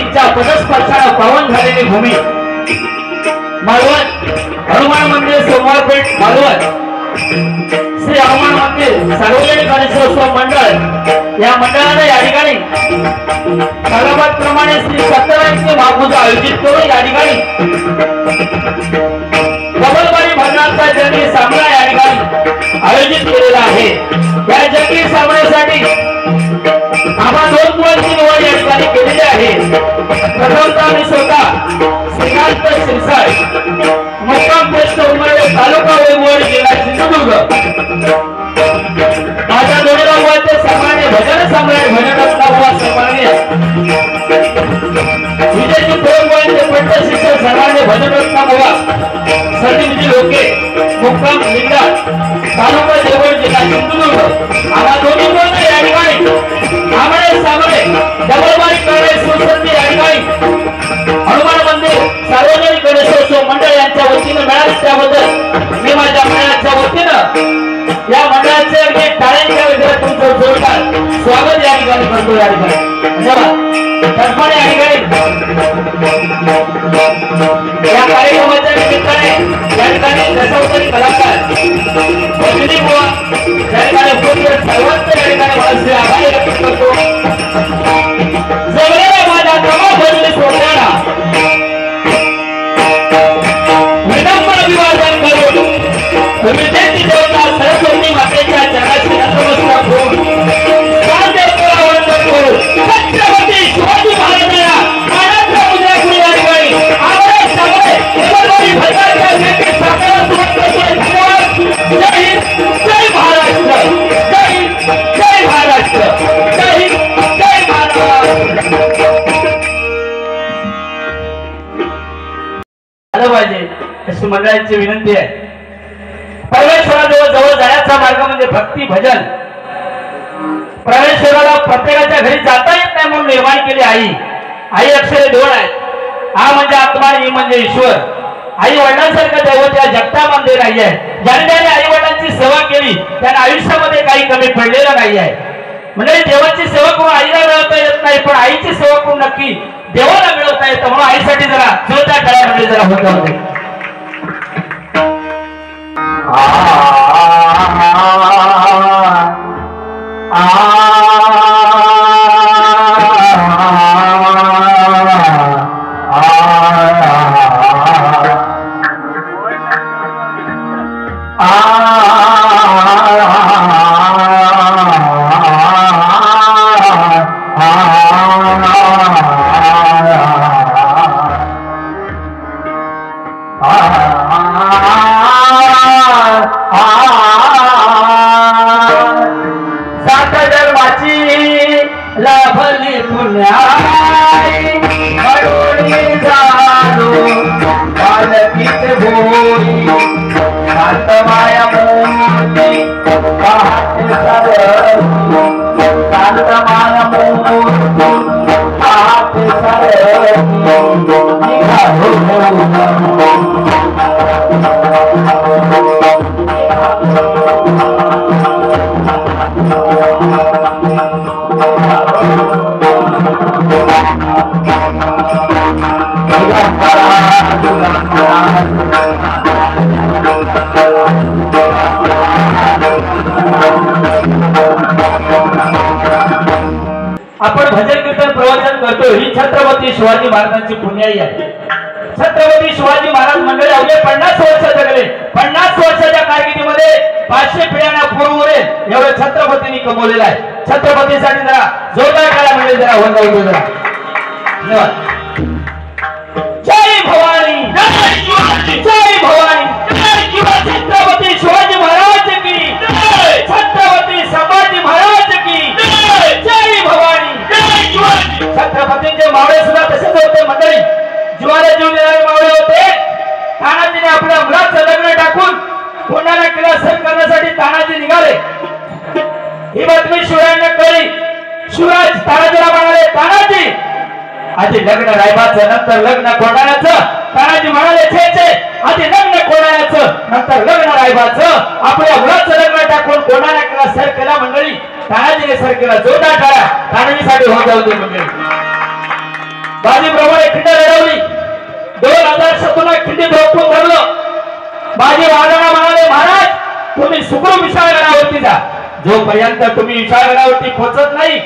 तिच्या पदस्पर्शाला पावन झालेली भूमी मालवण हनुमान मंदिर सोमवारपेठ मालवण श्री हनुमान मंदिर सार्वजनिक गणेशोत्सव मंडळ या मंडळाने या ठिकाणी प्रमाणे श्री सत्यनारायणचे महापूजा आयोजित करून या ठिकाणी डबलबारी भजनाचा जंगी सामना या ठिकाणी आयोजित केलेला आहे। या जंगी सामन्यासाठी आम्हा 2 मुलांची निवड या ठिकाणी केलेली आहे। प्रथमतः मी स्वतः श्रीकांत शिरसाळ मुक्काम पोस्ट उमरडे तालुका वैभववाडी जिल्हा सिंधुदुर्ग माझ्या दोन्ही मुलांचे सन्मान्य भजन सम्राट भजनरत्न बुवा सन्माननीय विजयजी मुलांचे पंच शिक्षक सन्मान्य भजनरत्न बुवा संदीपजी लोके मुक्काम लिंगा तालुका देवळ जिल्हा सिंधुदुर्ग आम्हा दोन्ही मुलांना या ठिकाणी आमने सामने डबलबारी करणे सुसंधी या ठिकाणी हनुमान मंदिर सार्वजनिक गणेशोत्सव मंडळ यांच्या वतीने मिळाले त्याबद्दल मी माझ्या मंडळाच्या वतीने या मंडळाचे अगदी टाळ्यांच्या गजरात तुमचं जोरदार स्वागत या ठिकाणी करतो। या ठिकाणी धन्यवाद। तत्पणे या ठिकाणी या कार्यक्रमाच्या निमित्ताने या ठिकाणी दशावतारी कलाकार भजनी बुवा या ठिकाणी उपस्थित सर्वांचे या ठिकाणी मनसे आभार व्यक्त करतो। जगलेला माझा कमा भजनी सोडणारा विनम्र अभिवादन करून विजेची देवता सरस्वती मातेच्या चरणाशी नतमस्तक होऊन कालदेवतेला वंदन करून छत्रपती शिवाजी महाराजांना मानाचा मुद्रा करून या ठिकाणी आम्हाला सगळे डबलबारी भजनाच्या जंगी सामन्याला सुरुवात करतोय। धन्यवाद। जय हिंद जय महाराष्ट्र जय हिंद जय महाराष्ट्र जय हिंद जय महाराष्ट्र। आलं पाहिजे अशी मंडळाची विनंती आहे। परमेश्वराजवळ जवळ जाण्याचा मार्ग म्हणजे भक्ती भजन। परमेश्वराला प्रत्येकाच्या घरी जाता येत नाही म्हणून निर्माण केली आई। आई अक्षरे 2 आहेत। आ म्हणजे आत्मा आणि ई म्हणजे ईश्वर। आई वडिलांसारखं दैवत या जगतामध्ये नाही आहे। ज्याने त्याने आई वडिलांची सेवा केली त्याने आयुष्यामध्ये काही कमी पडलेलं नाही आहे। म्हणजे देवाची सेवा करून आईला मिळवता येत नाही पण आईची सेवा करून नक्की देवाला मिळवता येतं। म्हणून आईसाठी जरा जोरदार टाळ्या जरा होते। आपण भजन कीर्तन प्रवचन करतो ही छत्रपती शिवाजी महाराजांची पुण्याई आहे। छत्रपती शिवाजी महाराज मंडळी अवघे 50 वर्ष जगले। 50 वर्षाच्या कारकिर्दीमध्ये 500 पिढ्यांना पूर्वरे एवढं छत्रपतींनी कमवलेलं आहे। छत्रपतीसाठी जरा जोरदार टाळ्या मिळेल जरा होतो जरा। धन्यवाद। जय भवानी जय शिवाजी जय भवानी जय शिवाजी छत्रपती शिवाजी महाराज की जय छत्रपती संभाजी महाराज की जय जय भवानी जय शिवाजी। छत्रपतींचे मावळे सुद्धा तसेच होते मंडळी। जीवाला जीव देणारे मावळे होते। तानाजीने आपल्या मुलाचं लग्न टाकून कोणाला किल्ला सर करण्यासाठी तानाजी निघाले। ही बातमी शिवरायांना कळली। शिवराज तानाजीला म्हणाले तानाजी आधी लग्न रायबाचं नंतर लग्न कोणाचं। तानाजी म्हणाले छे छे आधी लग्न कोणाचं नंतर लग्न रायबाचं। आपल्या मुलाचं लग्न टाकून कोणाला किल्ला सर केला मंडळी। तानाजीने सर केला जोरदार टाळ्या तानाजीसाठी होत होते मंडळी। बाजीप्रमाणे खिंड लढवली. 2017 खिंडीत रोखून धरलं. बाजी वादळा म्हणाले, महाराज तुम्ही सुखरूप विशाळगडावरती जा. जोपर्यंत तुम्ही विशाळगडावरती पोहोचत नाही,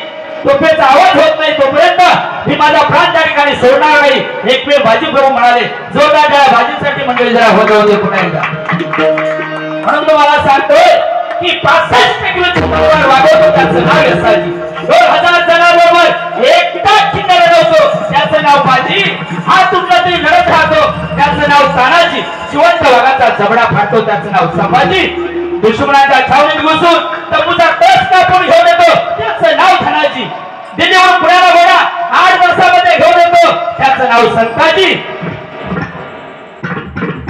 तोफेचा आवाज होत नाही, तोपर्यंत मी माझा प्राण त्या ठिकाणी सोडणार नाही. एक वेळ बाजीप्रभू म्हणाले. जोरदार त्या बाजीसाठी मंडळी जरा होते पुन्हा एकदा. म्हणून तुम्हाला सांगतोय की 65 किलोची तलवार वागवतो त्याचं नाव यसाजी. 2000 जणांबरोबर एकटा खिंड लढवतो त्याचं नाव बाजी. हा तुटला तरी लढत राहतो त्याचं नाव तानाजी. जिवंत वाघाचा जबडा फाडतो त्याचं नाव संभाजी. दुश्मनाच्या छावणीत घुसून तंबूचा कस कापून घेऊन येतो त्याचं नाव धनाजी. दिल्लीवरून पुण्याला घोडा 8 वर्षामध्ये घेऊन येतो त्याचं नाव संताजी.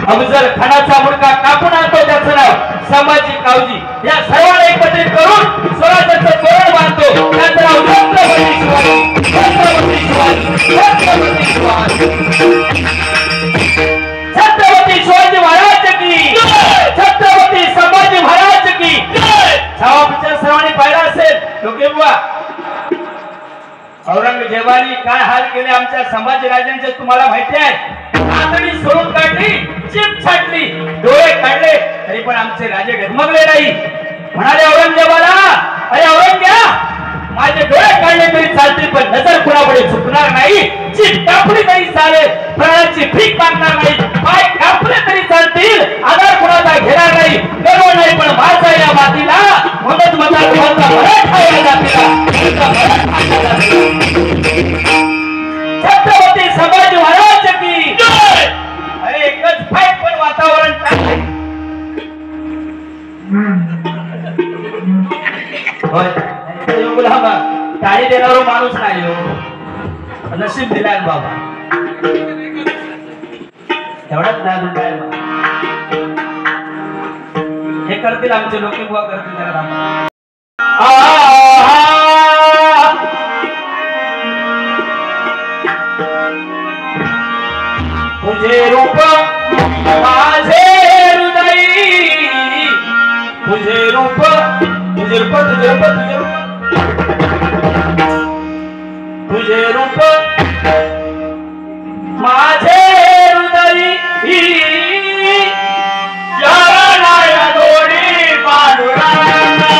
अफजल खानाचा मुडका कापून आणतो त्याचं नाव संभाजी कावजी. या सर्वांना एकत्रित करून स्वराज्याचं तोरण बांधतो त्याचं नाव छत्रपती शिवाजी. छत्रपती शिवाजी. छत्रपती शिवाजी. छत्रपती शिवाजी महाराज की. छत्रपती संभाजी महाराज की. छावा पिक्चर सर्वांनी पाहिला असेल. लोके बुवा, औरंगजेबाने काय हाल केले आमच्या संभाजीराजांचे तुम्हाला माहिती आहे. आतडी सोडून काढली, चिप छाटली, डोळे काढले तरी पण आमचे राजे डगमगले नाही. म्हणाले औरंगजेबाला, अरे औरंग्या, माझे डोळे काढले तरी चालतील पण नजर कुणापुढे झुकणार नाही. चिप कापली तरी चालेल, प्राणाची भीक मागणार नाही. पाय कापले तरी चालतील, आधार कुणाचा घेणार नाही. गर्व नाही पण माझा या मातीला, म्हणूनच माझा तुम्हाला मराठा या जातीला. छत्रपती संभाजी महाराज की. अरे एकच फाईट पण वातावरण टाळी देणारा माणूस नाही हो. नशीब दिलाय बाबा. एवढाच नाही हे करतील आमचे लोक बुवा करतील जरा. तुझे रूप माझे हृदयी, तुझे रूप, तुझे रूप, तुझे रूप, तुझे रूप, तुझे रूप माझे हृदयी. चरणाया दोरी पांडुरंगा.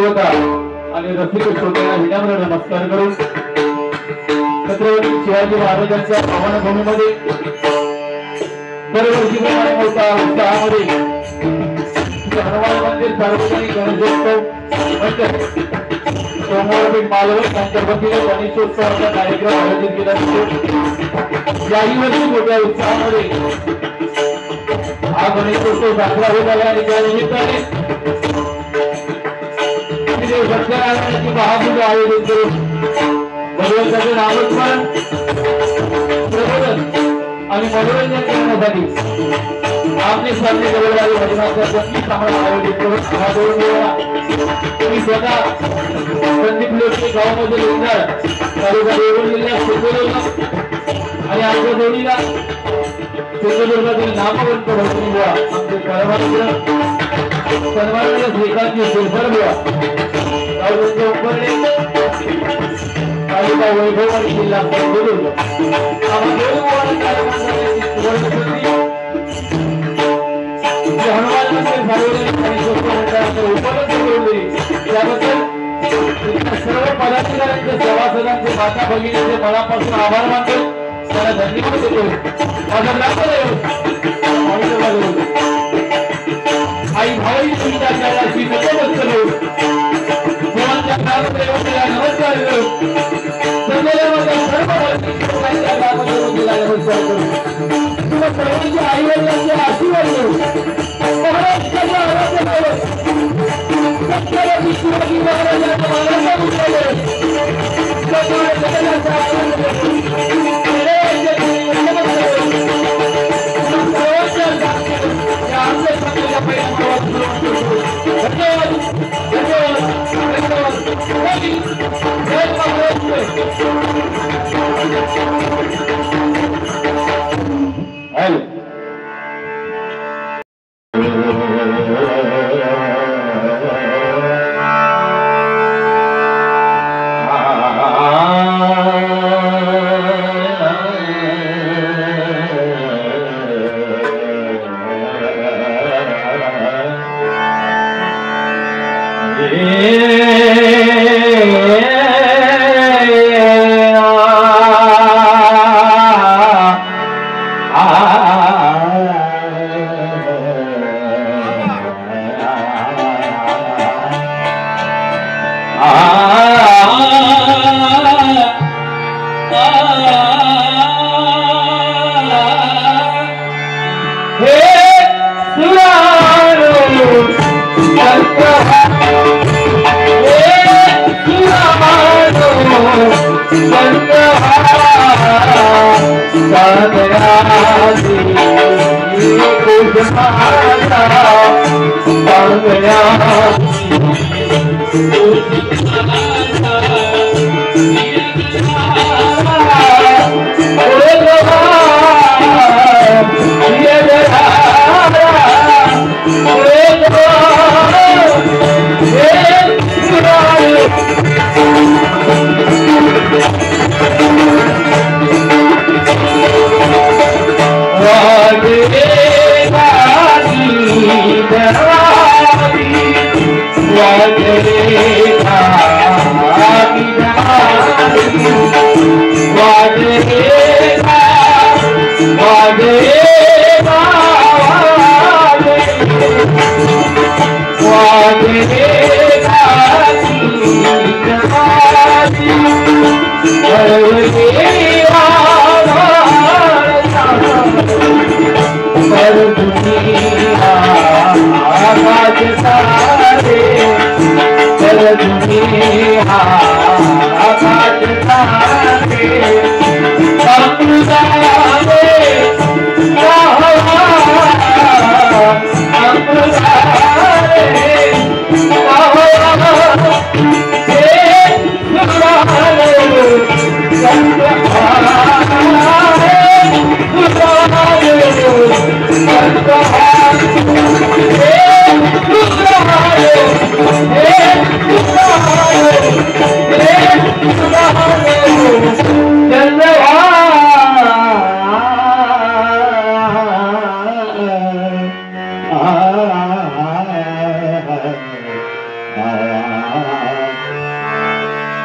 देवता आणि रसिक श्रोत्यांना विनम्र नमस्कार करून छत्रपती शिवाजी महाराजांच्या पावनभूमीमध्ये दरवर्षीप्रमाणे मोठ्या उत्साहामध्ये हनुमान मंदिर सार्वजनिक गणेशोत्सव सोमवारपेठ मालवण यांच्या वतीने गणेशोत्सवाचा कार्यक्रम आयोजित केला जातो। याही वर्षी मोठ्या उत्साहामध्ये हा गणेशोत्सव साजरा होत आहे आणि त्या निमित्ताने सत्यनारायणाची महापूजा आयोजित करून भगवंताचे नामस्मरण प्रबोधन आणि मनोरंजन करण्यासाठी आपले सामने जवळवारी भजनाचा संगीत समारंभ आयोजित करून हा दोन मी स्वतः संदीप लोटे गावामध्ये लिंगाळ तालुका देवळी जिल्ह्यात सिंधुदुर्ग आणि आमच्या जोडीला सिंधुदुर्गातील नामवंत भजनी बुवा आमचे परमानंद सन्माननीय श्रीकांतजी शिरसाट बुवा गावचे उपरणे तालुका वैभव आणि जिल्हा सिंधुदुर्ग हनुमान मंदिर सार्वजनिक गणेशोत्सव मंडळाचं उपलब्ध करून दिली त्याबद्दल सर्व पदाधिकाऱ्यांचे सभासदांचे माता भगिनींचे मनापासून आभार मानतो त्याला धन्यवाद देतो। आई भाई तुमच्या जगाची नमस्कार करू देवांच्या नामदेवतेला नमस्कार करू सर्वांच्या सर्व नामदेवतेला नमस्कार करू तुम्हा सर्वांच्या आई वडिलांचे आशीर्वाद करू महाराष्ट्राच्या आराध्य छत्रपती शिवाजी महाराजांच्या मानाचा मुद्दा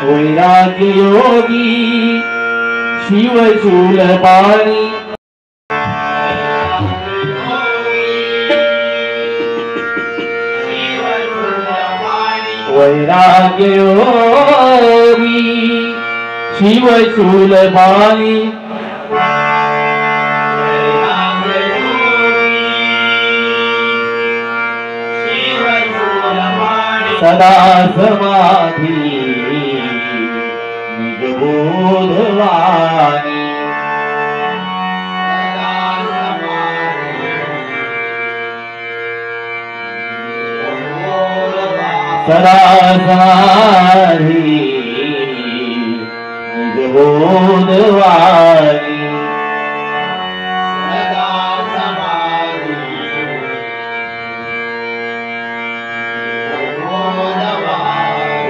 वैराग्य योगी शिवशूल पाणी वैराग्य योगी शिवशूल पाणी सदा समाधी निजबोधवाणी सदा समाधी निजबोधवाणी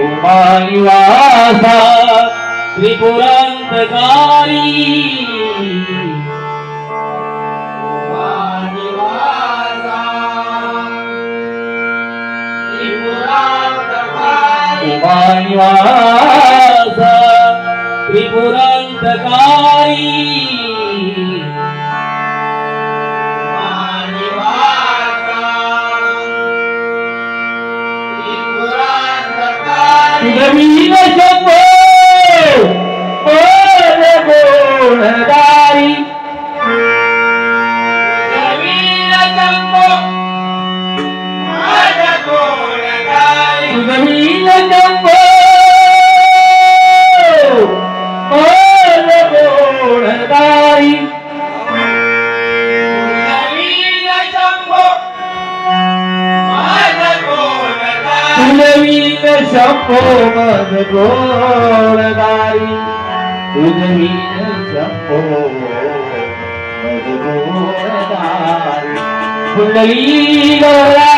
उमानिवासा त्रिपुरांतकारी उमानिवासा त्रिपुरांतकारी तुझवीन शंभो ओर गुणदारी तुझवीन शंभो ओर गुणदारी तुझवीन शंभो ओर गुणदारी तुझवीन शंभो मद गोळदारी तुझवीन शंभो मद गोळदारी कुंडली गौरा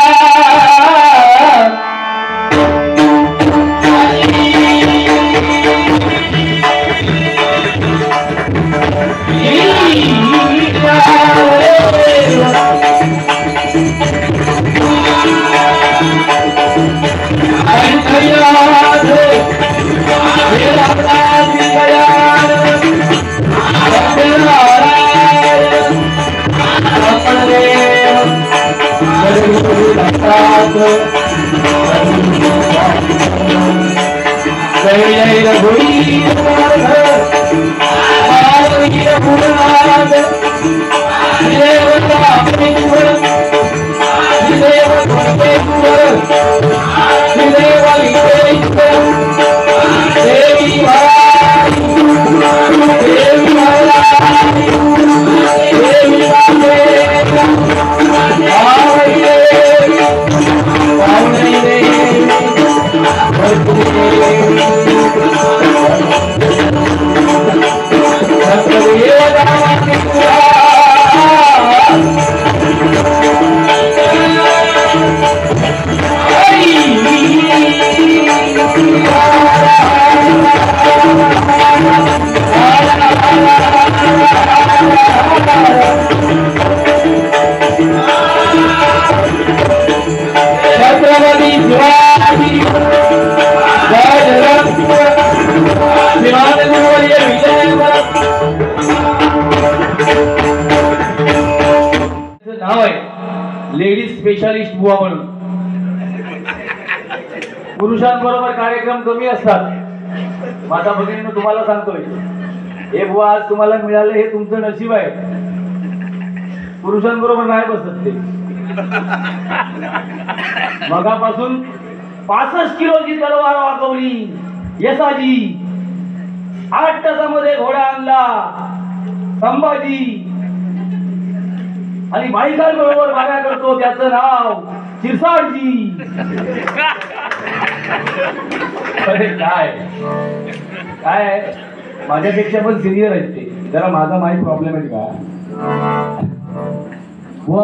लेडीज स्पेशालिस्ट बुवा म्हणून. पुरुषांबरोबर कार्यक्रम कमी असतात. माझा भगिनीनं तुम्हाला सांगतोय, हे बुवा आज तुम्हाला मिळाले हे तुमचं नशीब आहे. पुरुषांबरोबर नाही बसत ते. मगापासून 65 किलोची तलवार वाकवली यसाजी. 8 तासामध्ये घोडा आणला संभाजी. आणि बाईकांबरोबर भागा करतो त्याचं नाव शिरसाटजी. अरे काय काय माझ्यापेक्षा पण सिनियर आहेत ते. जरा माझा माहीत प्रॉब्लेम आहे का बुवा.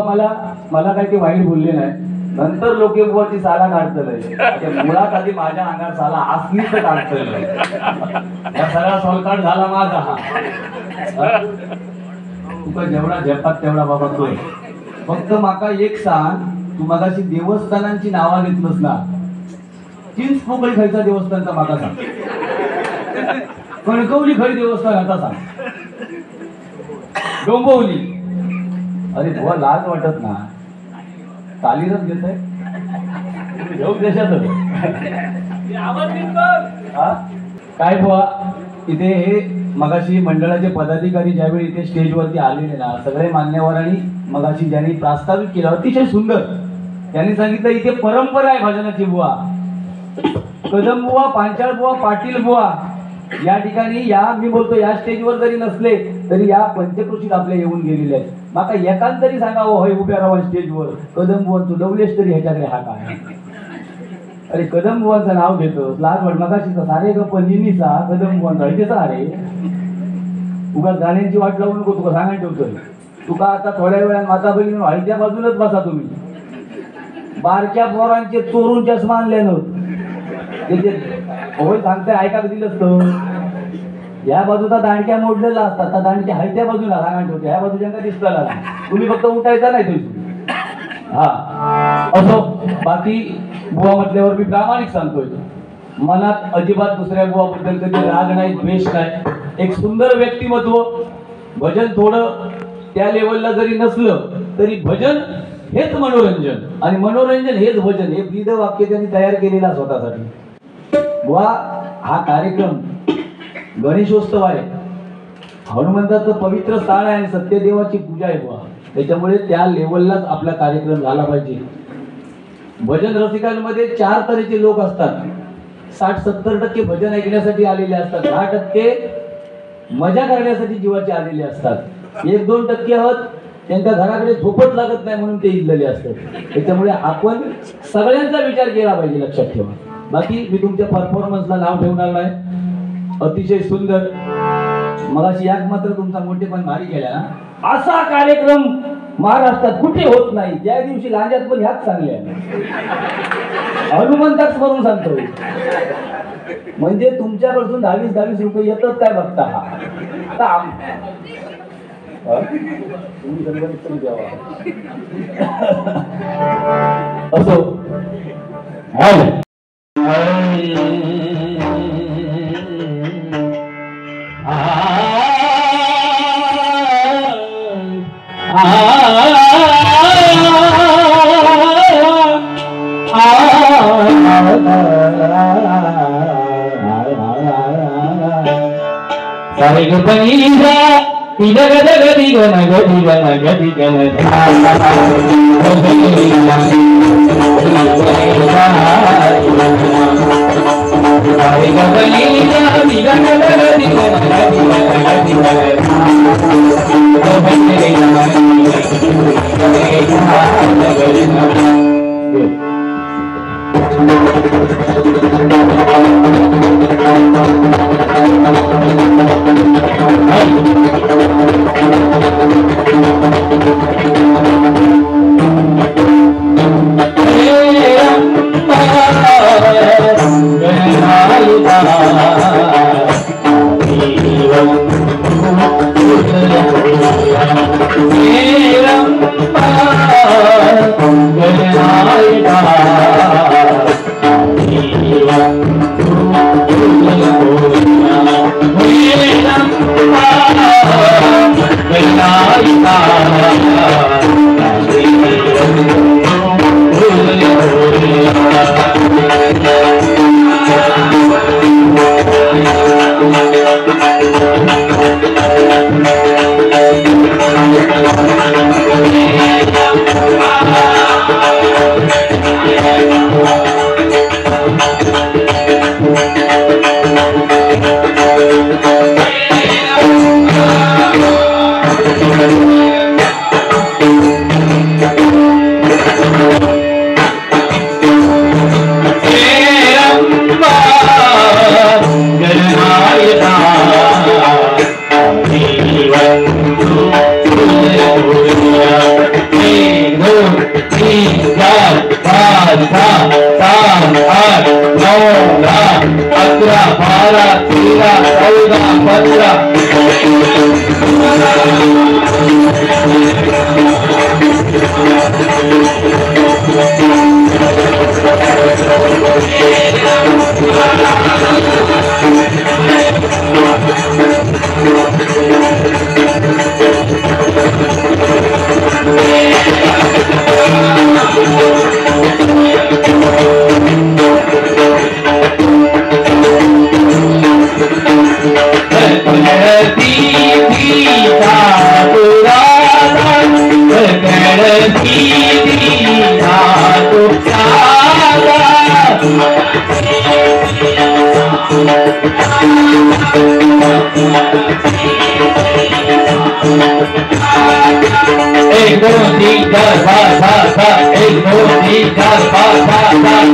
मला काही ते वाईट बोलले नाही. नंतर लोके बुवाची साला काढतलंय. मुळात आधी माझ्या अंगात साला असलीच काढतलंय. या सगळा सोलकाट झाला माझा हा. तुका जेवढा झेपात तेवढा बाबा तो. फक्त माका एक सांग, तू मगाशी देवस्थानांची नावा घेतलंस ना, तीच पोकळी खायचा देवस्थानचा माका सांग. कणकवली खरी देवस्थान आता सांग. डोंबवली. अरे बुवा लाज वाटत ना, तालीरच घेत आहे योग देशात. काय बुवा इथे हे मगाशी मंडळाचे पदाधिकारी ज्यावेळी इथे स्टेजवरती आलेले ना, सगळे मान्यवरांनी मगाशी ज्यांनी प्रास्ताविक केला अतिशय सुंदर, त्यांनी सांगितलं इथे परंपरा आहे भजनाची बुवा. कदम बुवा, पांचाळ बुवा, पाटील बुवा या ठिकाणी या मी बोलतो या स्टेजवर जरी नसले तरी या पंचक्रोशीत आपल्या येऊन गेलेले आहेत. माका एकाच तरी सांगावं होय उभ्या राहा स्टेजवर कदम बुवा तू डवलेस तरी ह्याच्याकडे हा काय. अरे कदम बुवांचं नाव घेतो लाज वाट मगाशी सारे ग पणिनीचा कदम बुवांचा इथेचा अरे उगा गाण्यांची वाट लावू नको तुका सांगायला ठेवतोय. तुका आता थोड्या वेळात माता बहिणी हळद्या बाजूनच बसा तुम्ही. बारक्या पोरांचे चोरून चष्मा आणले नव्हते होय सांगताय ऐका दिलंच तर या बाजूचा दांडक्या मोडलेला असतात त्या दांडक्या हळत्या बाजूला सांगायला ठेवते ह्या बाजूच्या का दिसला तुम्ही फक्त उठायचा नाही तुम्ही. हा असो बाकी बुवा म्हटल्यावर मी प्रामाणिक सांगतोय मनात अजिबात दुसऱ्या बुवाबद्दल कधी राग नाही द्वेष नाही. एक सुंदर व्यक्तिमत्व. भजन थोडं त्या लेवलला जरी नसलं तरी भजन हेच मनोरंजन आणि मनोरंजन हेच भजन हे ब्रीद वाक्य त्यांनी तयार केलेला स्वतःसाठी. बुवा हा कार्यक्रम गणेशोत्सव आहे, हनुमंताचं पवित्र स्थान आहे आणि सत्यदेवाची पूजा आहे बुवा. त्याच्यामुळे त्या लेवललाच आपला कार्यक्रम झाला पाहिजे. भजन रसिकांमध्ये 4 तऱ्हेचे लोक असतात. 60-70% भजन ऐकण्यासाठी आलेले असतात, 10% मजा करण्यासाठी जीवाचे आलेले असतात, 1-2% आहोत त्यांच्या घराकडे झोपच लागत नाही म्हणून ते इजलेले असतात. त्याच्यामुळे आपण सगळ्यांचा विचार केला पाहिजे लक्षात ठेवा. बाकी मी तुमच्या परफॉर्मन्सला नाव ठेवणार नाही. अतिशय सुंदर मगाशी याक मात्र तुमचा मोठेपण भारी केला ना. असा कार्यक्रम महाराष्ट्रात कुठे होत नाही. ज्या दिवशी लांजात पण ह्याच चांगले हनुमंताच म्हणून सांगतो. म्हणजे तुमच्याकडून 22 रुपये येतात काय बघता. असो Thank you. एक दो तीन चार पाँच सात सात एक दो तीन चार पाँच सात सात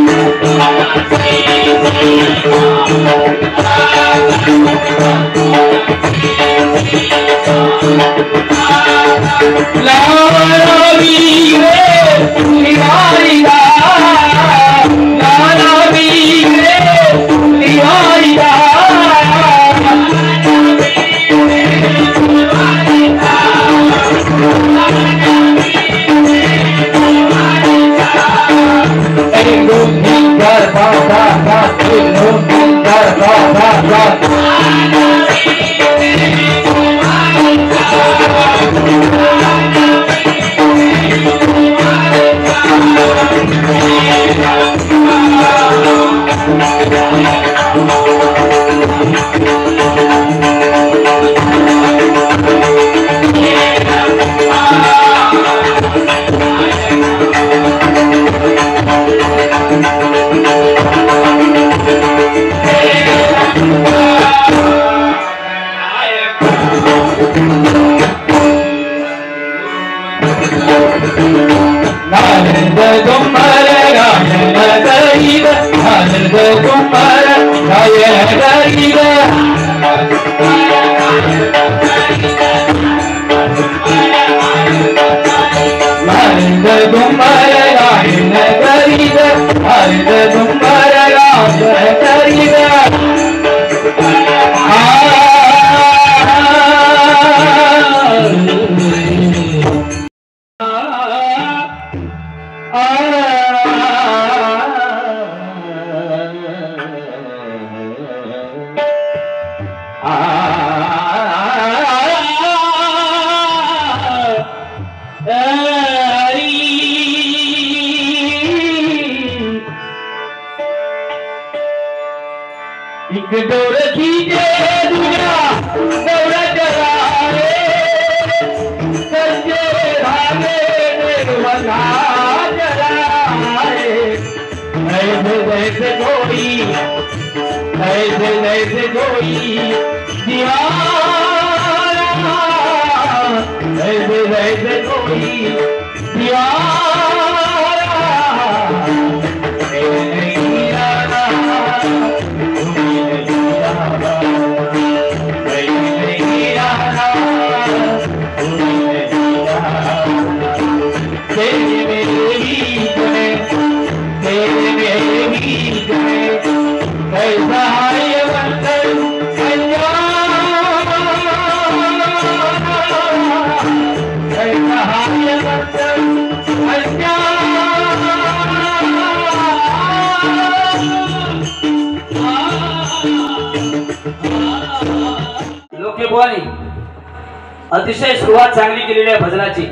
अतिशय सुरुवात चांगली केलेली आहे भजनाची.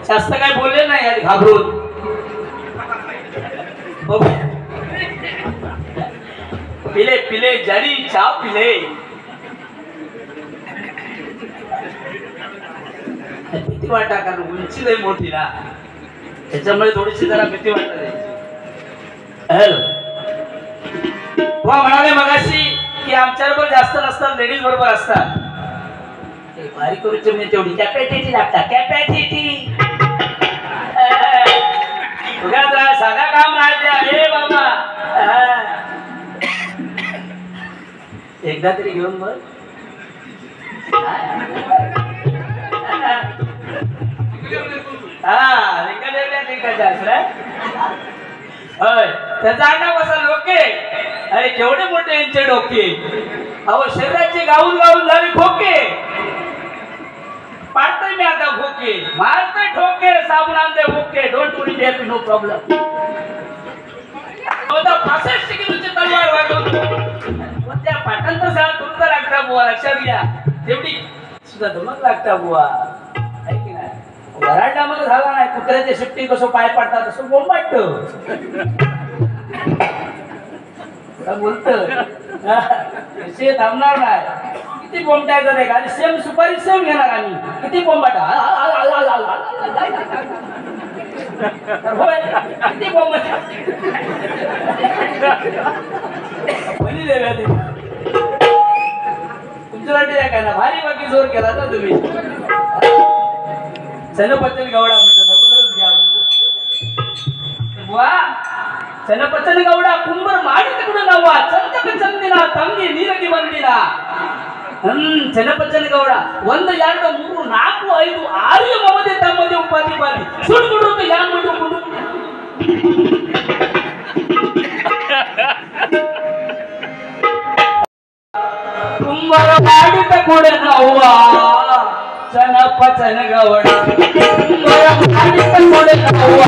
जास्त काही बोलले नाही यात घाबरून. पिले पिले जरी चहा पिले. भीती वाटा कारण उंची लई मोठी ना त्याच्यामुळे थोडीशी जरा भीती वाटत. हॅलो म्हणाले मगाशी की आमच्याबरोबर जास्त नसतात लेडीज बरोबर असतात. भारी करूच मी तेवढी कॅपॅसिटी लागतात. कॅपॅसिटी साधा काम नाही हे बाबा. एकदा तरी घेऊन बघ. त्याचा आडनाव कसा लोके. अरे केवढे मोठे यांचे डोके. अहो शरीराचे गाऊन गाऊन झाले खोके. पाडतोय मी आता भोके. मारतोय ठोके. साबण आणते भोके. Don't worry there no problem. आता 65 किलोची तलवार वागवतो. त्या पाठांतर साळ तुमचा लागता बुवा. लक्षात घ्या तेवढी सुद्धा धमक लागता बुवा. आहे की नाही. वरांड्यामध्ये झाला नाही कुत्र्याच्या शिट्टी कसं पाय पडतात तसं बोंबाटत बोलत. थांबणार नाही. किती बोंबटायचं नाही का. आणि सेम सुपारी सेम घेणार आम्ही. किती बोंबाटा. किती बोंबाटा. पहिली देव्या ते तुमच्यासाठी काय ना भारी बाकी जोर केला ना तुम्ही चनपचन गवडा म्हणतात अगोदरच घ्या वा चनपचन गवडा कुंभर माडिकडून नव्वा चंदक चंदिना ತಂಗಿ ನೀರಗಿ ಬಂದಿನ ಚನ್ನಪಚ್ಚನ ಗೌಡ 1 2 3 4 5 6 ಮಮದೆ ತಮ್ಮದೆ ಉಪಾಧಿ ಬಾಲಿ ಸುಡುಗುಡು ಯಾನ್ ಮಾಡುಕೊಂಡು ಕುಂಭರ ಮಾಡಿದ ಕೂಡ ನವ್ವ ಚನ್ನಪಚ್ಚನ ಗೌಡ ಕುಂಭರ ಮಾಡಿದ ಕೂಡ ನವ್ವ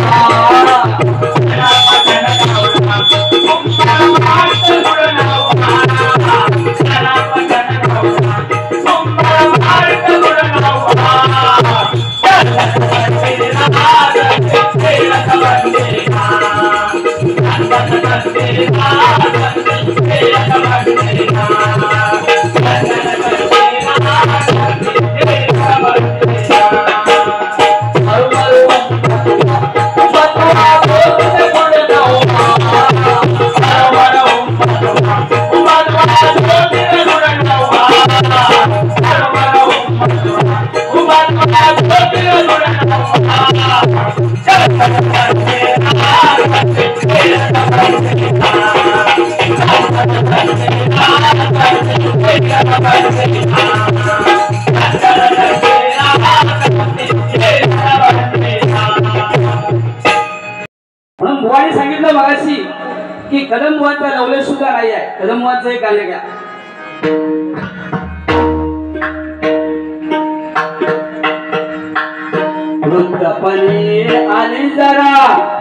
म्हणून बुवाने सांगितलं मगाशी की कदम बुवांचा नवलेश सुद्धा नाही आहे कदम बुवांचं एक गाणं घ्या वृद्धपणी आली जरा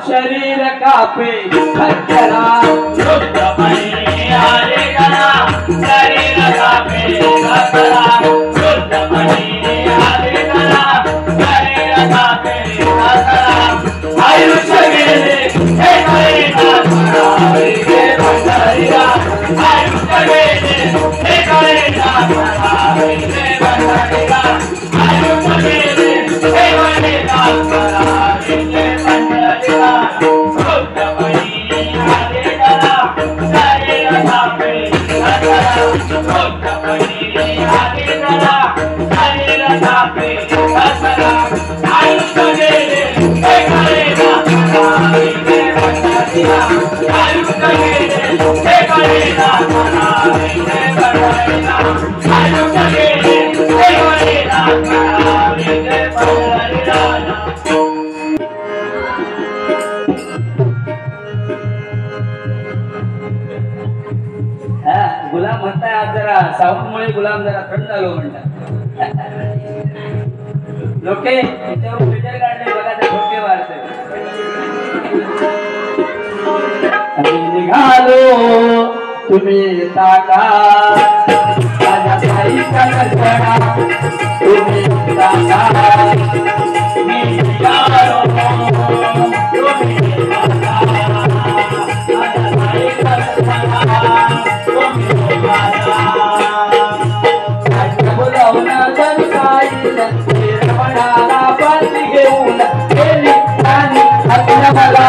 शरीर कापे खच्चरा वृद्धपणी आली जरा शरीर कापे खच्चरा वृद्धपणी आली जरा शरीर कापे खच्चरा आयुष्य गेले हे काही नाचरा हे भंडारीला आयुष्य गेले हे काही नाचरा हे भंडारीला आयुष्य गेले हे काही नाचरा हे भंडारीला वृद्धपणी आली जरा शरीर कापे खच्चरा वृद्धपणी आली जरा शरीर कापे खच्चरा आयुष्य गेले हे काही गुलाम म्हणताय आज जरा साऊंडमुळे गुलाम जरा थंड झालो म्हणतात लोके त्याच्यावर फिल्टर काढले बघा ते ठोके मारते निघालो तुम्ही ताका माझ्या साईचा नसणा तुम्ही ताका मी निघालो तुम्ही ताका माझ्या साईचा नसणा तुम्ही ताका बोलावना तर साईला रमणाला पाठी घेऊन गेली आणि हसल्या मला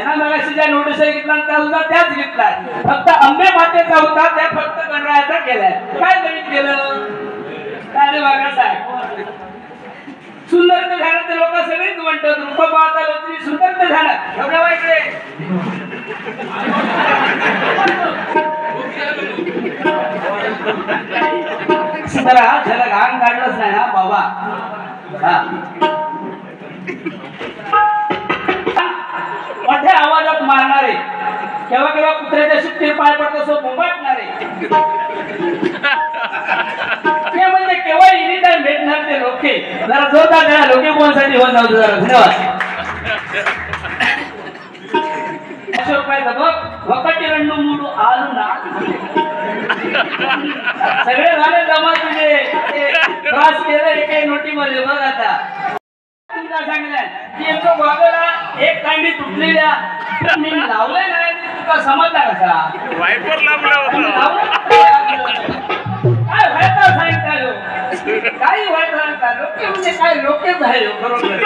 त्यांना मगाशी ज्या नोटीस घेतला त्या सुद्धा त्याच घेतला फक्त अंबे मातेचा होता त्या फक्त गणरायाचा केलाय काय नवीन केलं काय रे बघा साहेब सुंदर ते झालं ते लोक सगळेच म्हणतात रूप पाहता लोक सुंदर ते झालं एवढ्या वाईकडे त्याला घाण काढलंच नाही ना बाबा मोठ्या आवाजात मारणारे केव्हा केव्हा कुत्र्याच्या शिट्टीत पाय पडत असो बोंबाटणारे ते म्हणजे केव्हा एनी टाइम भेटणार ते लोके जरा जोरदार करा लोके कोणसाठी होत नव्हतं जरा धन्यवाद ₹100 बघ वकटी रंडू मुडू आलू ना सगळे झाले जमा तुझे क्रॉस केलं एका नोटीमध्ये बघ आता सांगितलं की एकदा वागला एक कांडी तुटलेल्या मी लावलंय नाही तुका समजला कसा वायपर लावला होता काय व्हायचं सांगितलं काही व्हायचं लोके म्हणजे काय लोकेच आहे बरोबर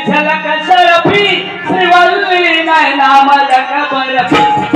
झलक शरफी श्रीवल्ली नाही नाम जगबरफी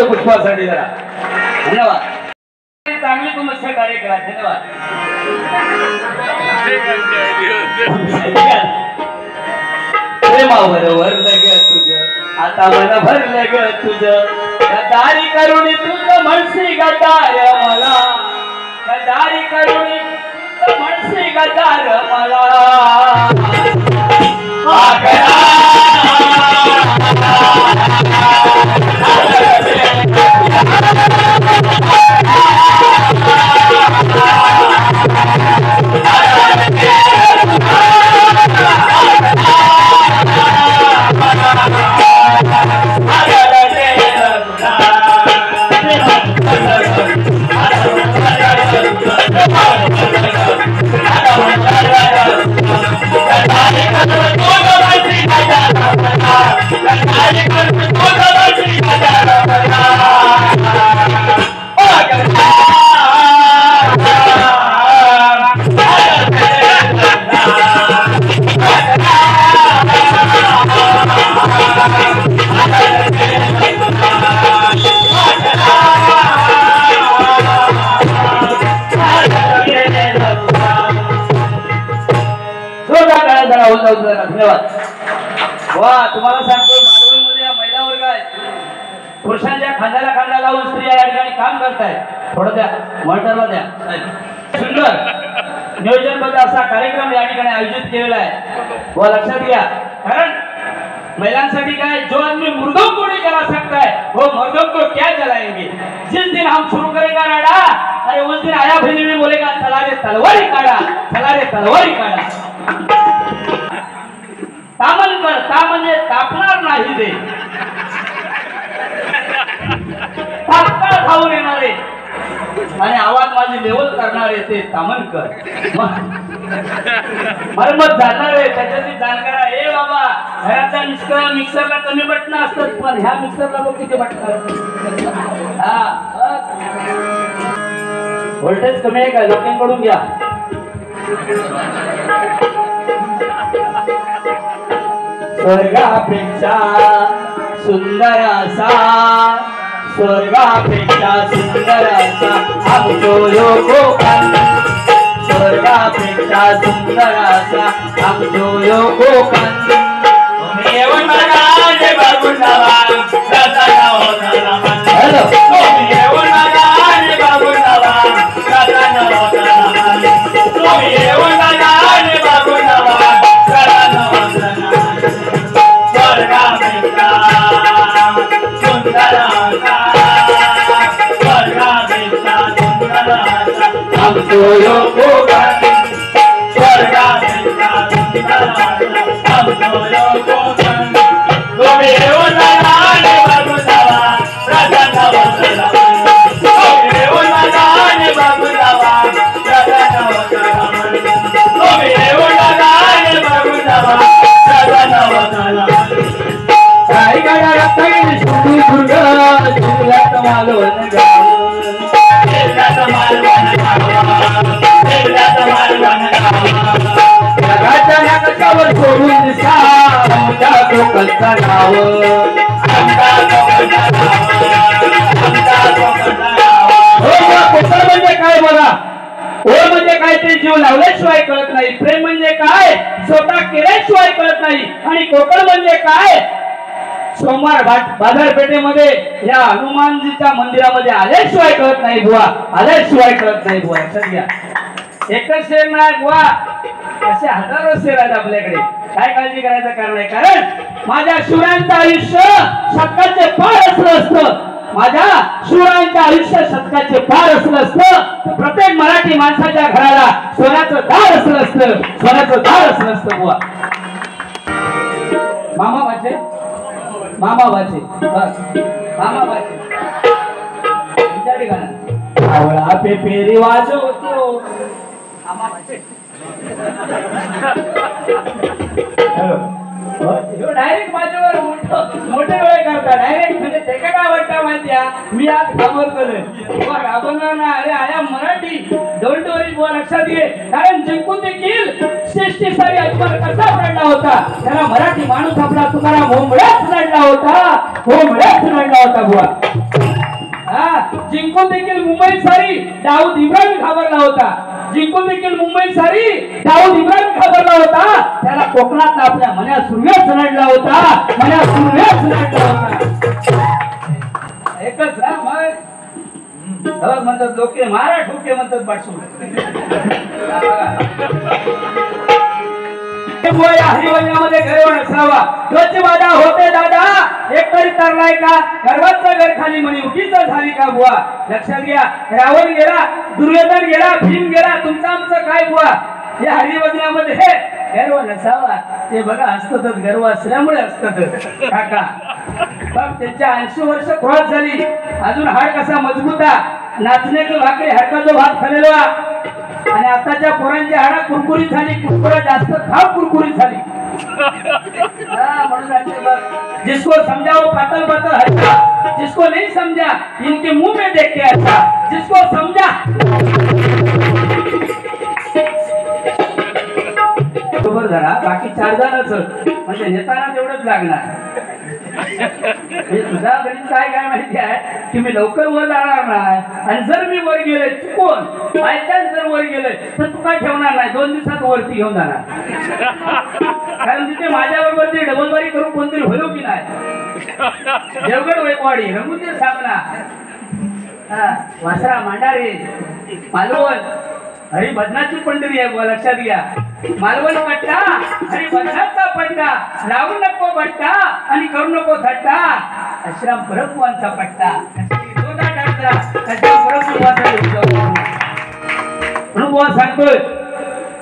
पुष्पासाठी जरा धन्यवाद चांगली समस्या कार्य करा धन्यवाद प्रेमाबरोबर लगत तुझं आता मन भरलं ग तुझं गदारी करून तुझं म्हणशी गदार मला गदारी करून तुझं म्हणशी गदार मला धन्यवाद वा तुम्हाला सांगतो मालवणमध्ये या महिला वर्ग आहे पुरुषांच्या खांद्याला खांदा लावून स्त्रिया या ठिकाणी काम करतायत थोडं द्या मॉनिटरला द्या सुंदर नियोजनबद्ध असा कार्यक्रम या ठिकाणी आयोजित केलेला आहे व लक्षात घ्या कारण महिलांसाठी काय, जो आदमी मृदंग को नहीं चला सकता है वो मर्दों को क्या चलाएंगे। जिस दिन हम शुरू करेगा राडा, अरे उस दिन आया बहनी भी बोलेगा चला रे तलवारी काढा, चला रे तलवारी काढा। तामन कर, ता म्हणजे तापणार नाही रे, तात्काळ धावून येणारे आणि आवाज माझी लेवल करणारे ते तामनकर, मरमत जाणारे त्याच्याची जाणकार। ए बाबा, घरातल्या मिक्सरला कमी बटन असतात, पण ह्या मिक्सरला बघ किती बटन असतात। हा, व्होल्टेज कमी आहे का, लोकांकडून घ्या। स्वर्गापेक्षा सुंदर असा, स्वर्गापेक्षा सुंदर असा आमचो कोकण, स्वर्गापेक्षा सुंदर असा आमचो कोकण। तुम्ही येऊन बघा रे बाबूंडावा, रसाला होता मन, तुम्ही येऊन बघा रे बाबूंडावा, रसाला होता मन, तुम्ही येऊन बघा रे बाबूंडावा, रसाला होता मन। स्वर्गापेक्षा सुंदर असा, स्वर्गापेक्षा सुंदर असा आमचो कोकण, स्वर्गापेक्षा सुंदर असा आमचो कोकण। तुम्ही येऊन बघा रे बाबूंडावा, रसाला होता मन, तुम्ही येऊन बघा रे बाबूंडावा, रसाला होता मन, तुम्ही येऊन बघा रे बाबूंडावा, रसाला होता मन। काय गाडा रत्नागिरी सिंधुदुर्ग, जिल्ह्यात मालवण गाव, जिल्ह्यात मालवण गाव, जिल्ह्यात मालवण गाव। जगाच्या नाकावर सोडून दिसा आमच्या कोकणचं नाव, आमच्या कोकणचं नाव, आमच्या कोकणचं नाव। हो, कोकण म्हणजे काय बघा, ओ म्हणजे काय ते जीव लावल्याशिवाय कळत नाही, प्रेम म्हणजे काय स्वतः केल्याशिवाय कळत नाही, आणि कोकण म्हणजे काय सोमवार बाजारपेठेमध्ये या हनुमानजीच्या मंदिरामध्ये आल्याशिवाय कळत नाही बुवा, आल्याशिवाय कळत नाही बुवा। लक्षात घ्या, एकच शेर नाही बुवा, असे हजारो शेर आहेत आपल्याकडे। काय काळजी करायचं कारण आहे, कारण माझ्या शूरांचं आयुष्य शतकाचे पार असलं असतं, माझ्या शूरांचं आयुष्य शतकाचे पार असलं असतं तर प्रत्येक मराठी माणसाच्या घराला सोन्याचं दार असलं असतं, सोन्याचं दार असलं असतं बुवा। मामा माझे, मामा बाचे, मामा बाचे विचारी गाणं, आवळा पे पेरी वाजवतो मामा बाचे। डायरेक्ट माझ्यावर मोठे डोळे करता, डायरेक्ट म्हणजे ते काय वाटतं माहिती आहे, मी आज घाबरतोय घाबरणार ना, अरे आया मराठी डोंट वरी बुवा, लक्षात घे। कारण जिंकून देखील 66 अजून कसा रडला होता, त्याला मराठी माणूस आपला तुकाराम होमळ्याच रडला होता, होमळ्याच रडला होता बुवा। हा, जिंकून देखील मुंबई सारी दाऊद इब्राहिम घाबरला होता, जिंकून देखील मुंबई सारी दाऊद इब्राहिम घाबरला होता, त्याला कोकणात आपल्या मन्या सुर्वेच रडला होता, मन्या सुर्वेच रडला होता। एकच ना मग म्हणतात लोके मारा ठोके म्हणतात बाटसून। हरिवंशामध्ये गर्व नसावा, त्वच बाधा होते दादा एकतरी तरलाय का, गर्वाचं घर खाली म्हणी उठीच झाली का बुवा। लक्षात घ्या, रावण गेला, दुर्योधन गेला, भीम गेला, तुमचं आमचं काय बुवा। या हरिवंशामध्ये गर्व नसावा, ते बघा असतं, गर्व असल्यामुळे असतं काका। बघ त्यांच्या 80 वर्ष क्रॉस झाली, अजून हाड कसा मजबूता, नाचण्याची भाकरी हाडकाचा भात खाल्लेला, आणि आताच्या पोरांची हाडा कुरकुरीत झाली, कुरकुरा जास्त खाव कुरकुरीत झाली। म्हणून जिसको समझाओ पातल पातल हल्का, जिसको नहीं समझा इनके मुंह में देख के अच्छा, जिसको समझा बरोबर जरा, बाकी 4 जणच म्हणजे नेताना तेवढंच लागणार। तुझा गणित काय काय माहिती आहे की मी लवकर वर जाणार नाही, आणि जर मी वर गेले चुकून बाय चान्स जर वर गेले तर तू काय ठेवणार नाही, 2 दिवसात वरती घेऊन जाणार। कारण तिथे माझ्या बरोबर ते डबलबारी करून कोणतरी होईल की नाही, देवगड वैकवाडी रघुवीर सामना, वासरा मांडारे मालवण हरिभजनाची पंढरी आहे, लक्षात घ्या। मालवण पट्टा आणि बंधाचा पट्टा लावू नको पट्टा आणि करू नको थट्टा आश्रम परमवांचा पट्टा अनुभव सांगतोय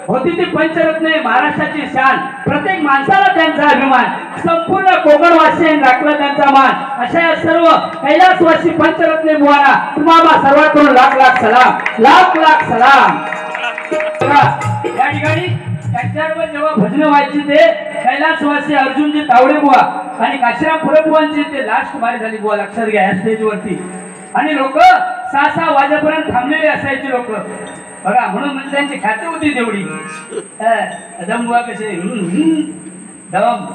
होती ती पंचरत्ने महाराष्ट्राची शान प्रत्येक माणसाला त्यांचा अभिमान संपूर्ण कोकणवासीयांनी राखला त्यांचा मान अशा या सर्व कैलासवासी पंचरत्ने बुवांना तुम्हाला सर्वांकडून लाख लाख सलाम लाख लाख सलाम या ठिकाणी त्यांच्याबरोबर जेव्हा भजन व्हायची ते कैलासवासी अर्जुनजी तावडे बुवा आणि काशीराम पुरबुवांची ते लास्ट बारी झाली बुवा लक्षात घ्या या स्टेजवरती आणि लोक 6-6 वाजेपर्यंत थांबलेले असायचे लोक बघा म्हणून म्हणजे त्यांची ख्याती होती तेवढी दम बुवा कसे दम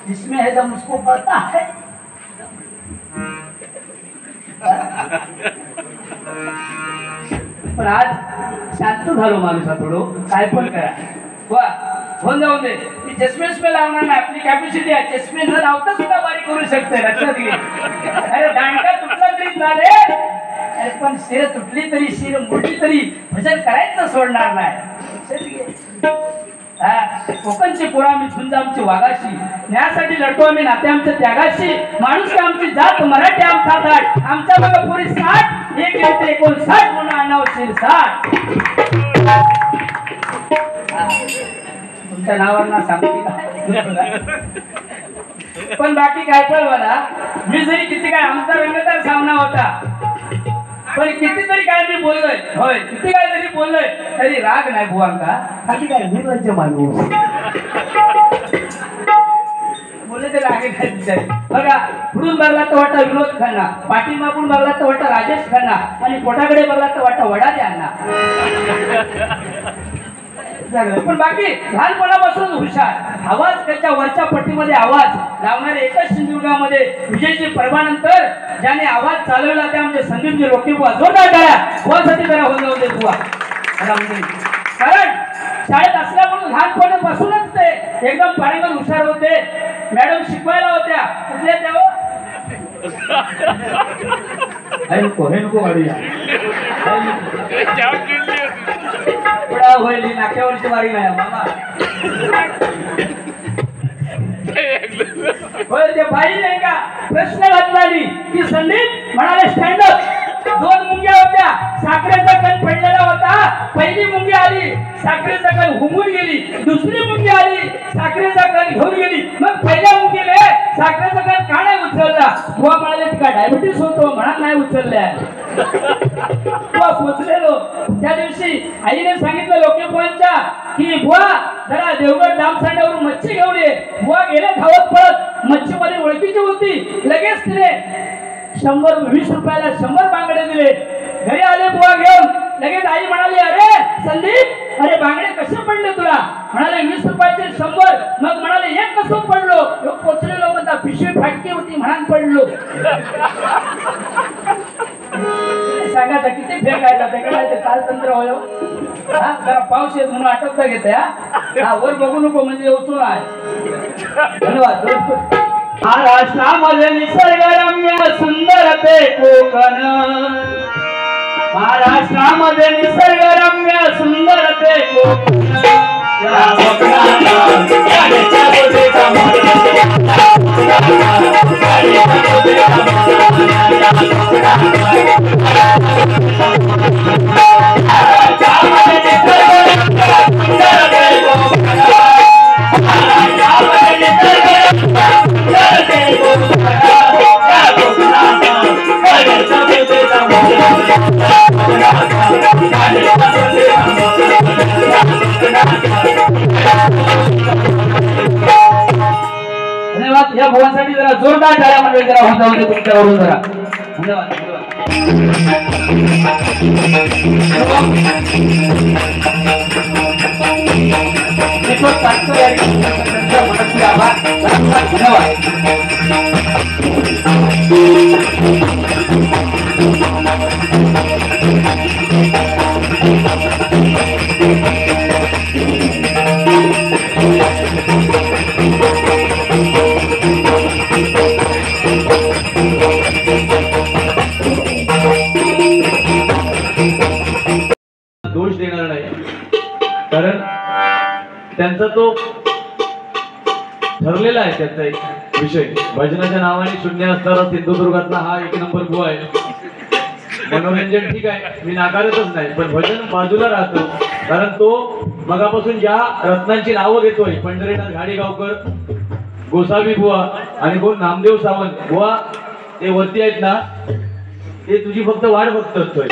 जिसमें है दम उसको पता है पण आज शांत झालो माणूस थोडं काय पण करा वा होऊन जाऊ दे मी चष्मेस पे लावणार नाही आपली कॅपॅसिटी आहे चष्मे न लावता सुद्धा बारीक करू शकते लक्षात घे अरे दांडका तुटला तरी चालेल अरे पण शिर तुटली तरी शिर मोडली तरी भजन करायचं सोडणार नाही कोकणची पोरा आम्ही झुंज आमची वाघाशी न्यायासाठी लढतो आम्ही नाते आमच्या त्यागाशी माणूस आमची जात मराठी आमचा धाट आमच्या बघा पुरी 60 1 येते 59 म्हणून आणाव 60 तुमच्या नावावर ना सांगते पण बाकी काय पण मला मी जरी किती काय आमचा रंगदार सामना होता पण कितीतरी काय मी बोललोय होय किती काय जरी बोललोय तरी राग नाही बुवांका बाकी काय निर्लज्ज माणूस बोलले ते रागे काय बघा पुढून बघला तर वाटा विनोद खन्ना पाठीमागून बघला तर वाटा राजेश खन्ना आणि पोटाकडे बघला तर वाटा वडाले अण्णा पण बाकी लहानपणापासून हुशार आवाज त्याच्या वरच्या पट्टीमध्ये आवाज लावणारे एकच सिंधुदुर्गामध्ये विजयची पर्वानंतर ज्याने आवाज चालवला त्या म्हणजे संदीपजी रोके बुवा जोरदार टाळ्या बुवासाठी जरा होऊन जाऊ दे बुवा कारण शाळेत असल्यामुळे लहानपणापासूनच ते एकदम पारंगत हुशार होते मॅडम शिकवायला होत्या कुठल्या त्या होईल नाक्यावरची वारी नाही मामा होय ते बाई नाही का प्रश्न घातलाली की संदीप म्हणाले स्टँडअप 2 मुंग्या होत्या साखरेचा कण पडलेला होता पहिली मुंगी आली साखरेचा कण हुमून गेली दुसरी मुंगी आली साखरेचा कण घेऊन गेली मग पहिल्या मुंगीने साखरेचा कण का नाही उचलला बुवा म्हणाले का डायबिटीस होतो म्हणा नाही उचलल्या बुवा पोचलेलो त्या दिवशी आईने सांगितलं लोकेपोळांच्या की बुवा जरा देवगड दामसांड्यावरून मच्छी घेऊन ये बुवा गेले धावत पळत मच्छी मध्ये ओळखीची होती लगेच तिने 100-20 रुपयाला 100 बांगडे दिले घरी आले बुवा घेऊन लगेच आई म्हणाली अरे संदीप अरे बांगडे कसे पडले तुला म्हणाले 20 रुपयाचे 100 मग म्हणाले एक कसं पडलो पोचलेलो म्हणता पिशवी फाटकी होती म्हणून पडलो सांगायचं किती फेकायचा ते कालतंत्र होय हा जरा पाऊस येत म्हणून आटोपता घेते हा वर बघू नको म्हणजे उचलून आहे धन्यवाद महाराष्ट्रामध्ये निसर्गरम्य सुंदर ते कोकण महाराष्ट्रामध्ये निसर्गरम्य सुंदर ते कोकण धन्यवाद या भुवासाठी जरा जोरदार टाळ्या मंडळी जरा होऊन जाऊ दे तुमच्यावरून जरा धन्यवाद दोष देणार नाही कारण त्यांचा तो ठरलेला आहे त्याचा एक विषय. भजनाच्या नावाने शून्य असणारा सिंधुदुर्गातला हा एक नंबर बुवा आहे. मनोरंजन ठीक आहे, मी नाकारतच नाही, पण भजन बाजूला राहतो. कारण तो मगापासून ज्या रत्नांची नावं घेतोय, पंढरीनाथ घाडीगावकर, गोसावी बुवा आणि कोण नामदेव सावंत बुवा, ते वरती आहेत ना, ते तुझी फक्त वाट बघत असतोय.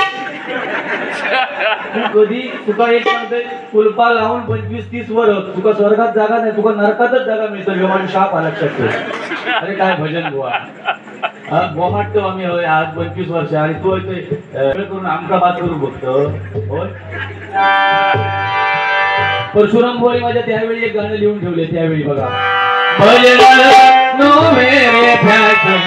कधी तुका एक सांगते, कुलपा लावून 25-30 वर्ष तुका स्वर्गात जागा नाही, तुका नरकातच जागा मिळतो. माझी शाप हा लक्षात ठेव. अरे काय भजन बुवा, वाटतो आम्ही आज 25 वर्ष आणि तू करून आमका बात करून बघतो. होय, परशुराम भोळे माझ्या त्यावेळी एक गाणं लिहून ठेवले. त्यावेळी बघा, भजन नो मेरे फॅशन,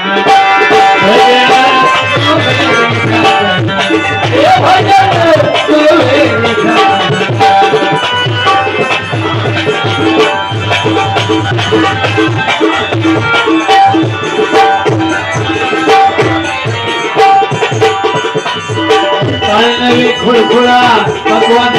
खुळखुळा भगवान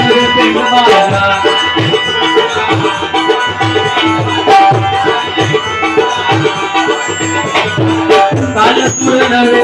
काल सुर नवे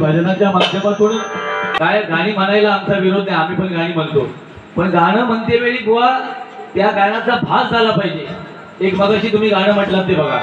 भजनाच्या माध्यमातून काय गाणी म्हणायला आमचा विरोध नाही, आम्ही पण गाणी म्हणतो. पण गाणं म्हणते वेळी बुवा त्या गाण्याचा भास झाला पाहिजे. एक मगाशी तुम्ही गाणं म्हटलं ते बघा,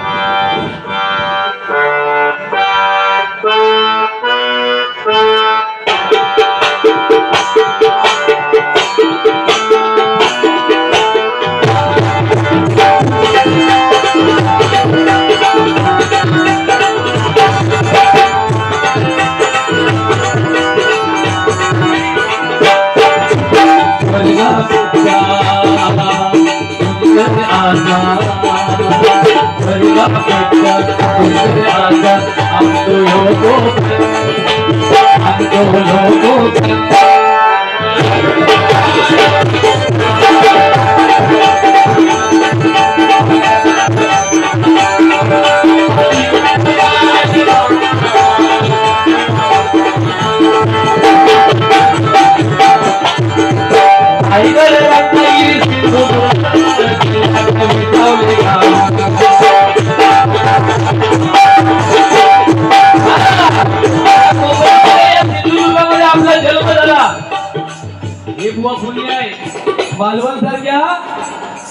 मालवण सारख्या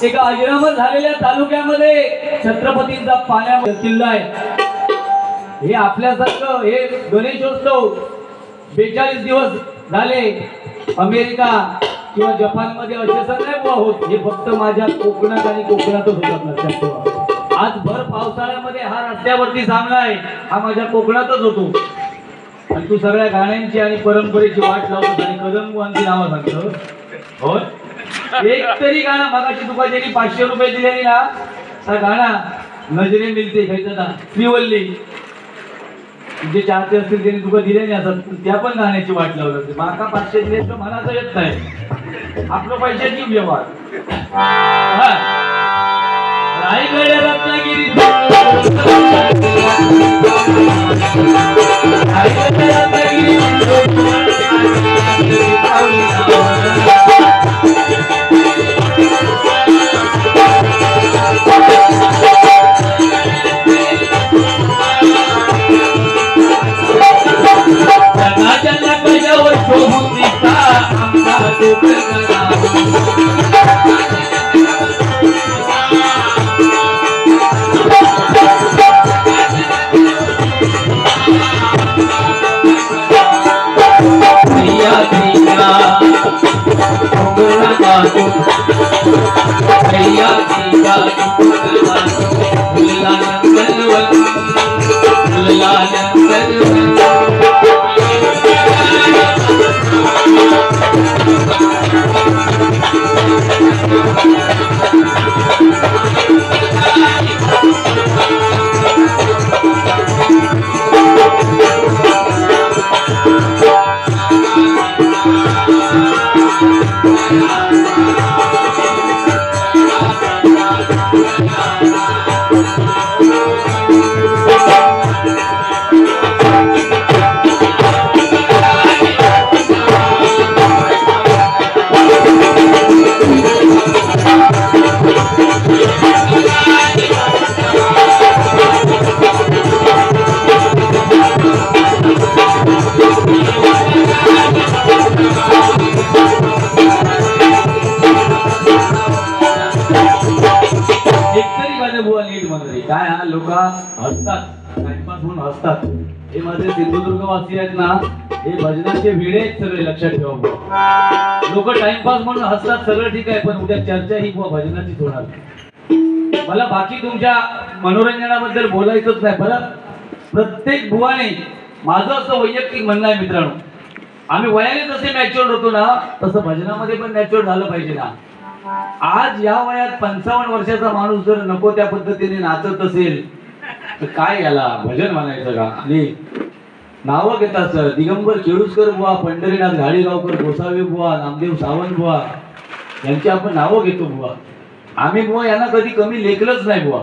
एका अजरामर झालेल्या तालुक्यामध्ये छत्रपतींचा पाण्यामध्ये किल्ला आहे. हे आपल्यासारखं हे गणेशोत्सव 42 दिवस झाले अमेरिका किंवा जपानमध्ये असे सगळे होत, हे फक्त माझ्या कोकणात आणि कोकणातच होतात. लक्षात ठेवा, आज भर पावसाळ्यामध्ये हा रस्त्यावरती सामना आहे, हा माझ्या कोकणातच होतो. आणि तू सगळ्या गाण्यांची आणि परंपरेची वाट लावतो आणि कदमवांची नावं सांगतो. होय, एक तरी गाणं मगाशी तुका ज्यांनी 500 रुपये दिले ना, तर गाणं नजरे मिलते खायचा श्रीवल्ली जे चाहते असतील त्यांनी तुका दिले नाही असतात, त्या पण गाण्याची वाट लावली. माका 500 दिले तर मनाचं येत नाही, आपलं पैशाची व्यवहार. रायगड रत्नागिरी जादू सैयाची जादू फुलला नंदनवन फुलला नंदनवन काय हा लोक हसतात टाइमपास म्हणून हसतात. हे माझे सिंधुदुर्गवासी आहेत ना, हे भजनाचे विडे आहेत सगळे, लक्षात ठेवा. लोक टाइमपास म्हणून हसतात, सगळं ठीक आहे, पण उद्या चर्चा ही भजनाचीच होणार. मला बाकी तुमच्या मनोरंजनाबद्दल बोलायचंच नाही. बरं, प्रत्येक बुवाने माझं असं वैयक्तिक म्हणणं आहे मित्रांनो, आम्ही वयाने जसे मॅच्युअर होतो ना, तसं भजनामध्ये पण मॅच्युअर झालं पाहिजे ना. आज या वयात 55 वर्षाचा माणूस जर नको त्या पद्धतीने नाचत असेल तर काय याला भजन म्हणायचं का? आणि नावं घेतात सर, दिगंबर केळुसकर बुवा, पंढरीनाथ घाडीगावकर, गोसावी बुवा, नामदेव सावंत बुवा, यांची आपण नावं घेतो बुवा. आम्ही बुवा यांना कधी कमी लेखलंच नाही बुवा.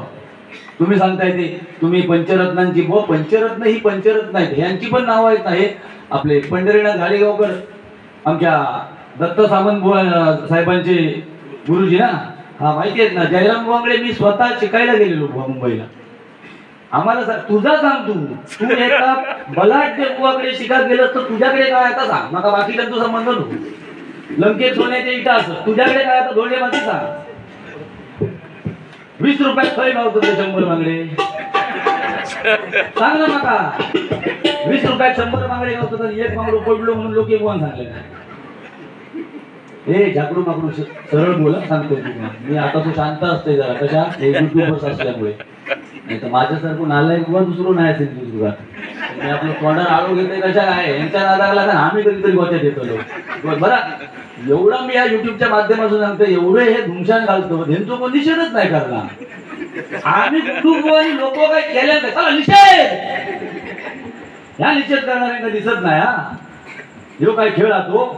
तुम्ही सांगताय ते तुम्ही पंचरत्नांची, बुवा पंचरत्न ही पंचरत्न आहेत, यांची पण नावं आहेत ना. हे आपले पंढरीनाथ घाडीगावकर आमच्या दत्त सामंत बुवा साहेबांचे गुरुजी ना, हा माहिती आहेत ना. जयराम बुवांकडे मी स्वतः शिकायला गेलेलो बुवा मुंबईला. आम्हाला तुझा सांग, तू एका बलाढ्य बुवाकडे शिकायला गेलं तर तुझ्याकडे काय आता सांग, नका बाकी त्यांचा संबंध नको. लंकेत सोन्याच्या इटा असत, तुझ्याकडे काय आता धोंडे माती सांग. 20 रुपयात खय भाव तुझे 100 बांगडे सांग ना नका. 20 रुपयात 100 बांगडे गावतो तर एक बांगडो पडलो म्हणून लोक एक वन सांगले. ए झाकडू माकडू सरळ बोला, सांगतोय तुम्ही. मी आता तो शांत असतोय जरा, कशा युट्यूबवर असल्यामुळे. नाही तर माझ्यासारखं नालायक किंवा दुसरं नाही असेल तुझा. मी आपलं तोंडात आळू घेतोय कशा काय, यांच्या नादाला ना आम्ही कधीतरी गोट्यात येतो. बरं, एवढं मी या युट्यूबच्या माध्यमातून सांगतो, एवढे हे धुमशान घालतो, ह्यांचं कोण निषेधच नाही करणार. आम्ही लोक काय केल्या चला निषेध, ह्या निषेध करणाऱ्यांना दिसत नाही. हा ह्यो काय खेळ तो